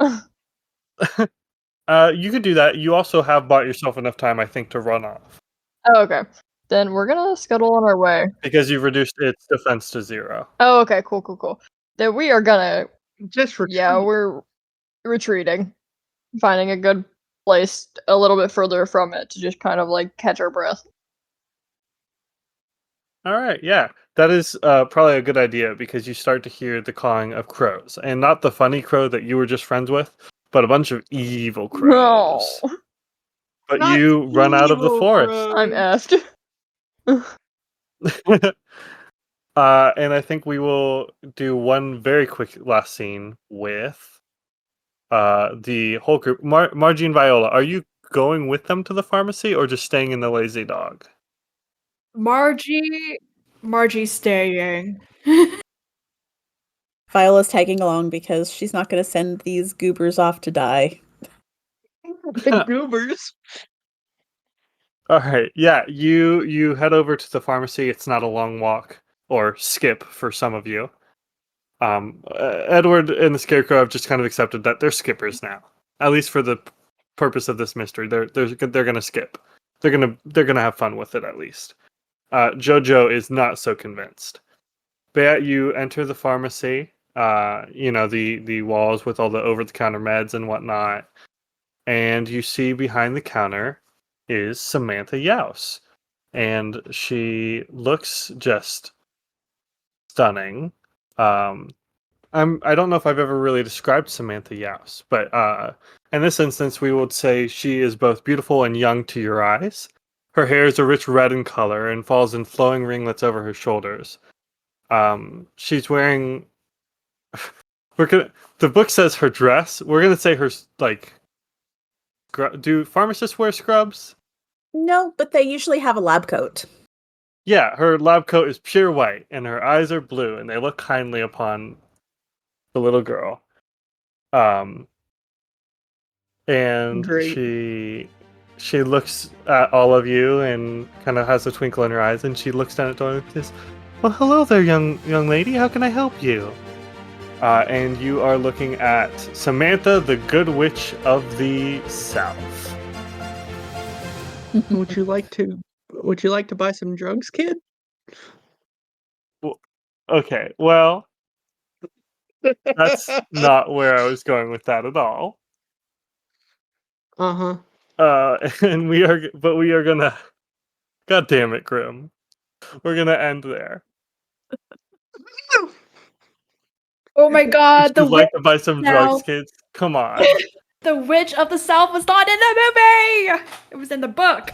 You could do that. You also have bought yourself enough time, I think, to run off. Oh, okay. Then we're gonna scuttle on our way. Because you've reduced its defense to 0. Oh, okay, cool. Then we are gonna Just retreat. yeah, we're retreating. Finding a good place a little bit further from it to just kind of like catch our breath. All right, yeah. That is probably a good idea because you start to hear the cawing of crows. And not the funny crow that you were just friends with, but a bunch of evil crows. No. But Not you run out of the evil forest. crows. I'm effed. And I think we will do one very quick last scene with the whole group. Margie and Viola, are you going with them to the pharmacy or just staying in the lazy dog? Margie's staying. Viola's tagging along because she's not going to send these goobers off to die. Big goobers. All right, yeah, you head over to the pharmacy. It's not a long walk or skip for some of you. Edward and the Scarecrow have just kind of accepted that they're skippers now, at least for the purpose of this mystery. They're gonna skip. They're gonna have fun with it at least. Jojo is not so convinced. But you enter the pharmacy. The walls with all the over-the-counter meds and whatnot, and you see behind the counter is Samantha Yaus, and she looks just stunning. I don't know if I've ever really described Samantha Yaus, but in this instance, we would say she is both beautiful and young to your eyes. Her hair is a rich red in color and falls in flowing ringlets over her shoulders. She's wearing. The book says her dress. We're gonna say her like. Do pharmacists wear scrubs? No, but they usually have a lab coat. Yeah, her lab coat is pure white, and her eyes are blue, and they look kindly upon the little girl. And Great. she looks at all of you and kind of has a twinkle in her eyes, and she looks down at Dora and says, "Well, hello there, young lady. How can I help you?" And you are looking at Samantha, the Good Witch of the South. Would you like to buy some drugs, kid? Okay, well, that's not where I was going with that at all. Uh-huh. And we are gonna. God damn it, Grim. We're gonna end there. Oh my god, Would you like to buy some drugs, South. kids? Come on. The Witch of the South was not in the movie! It was in the book.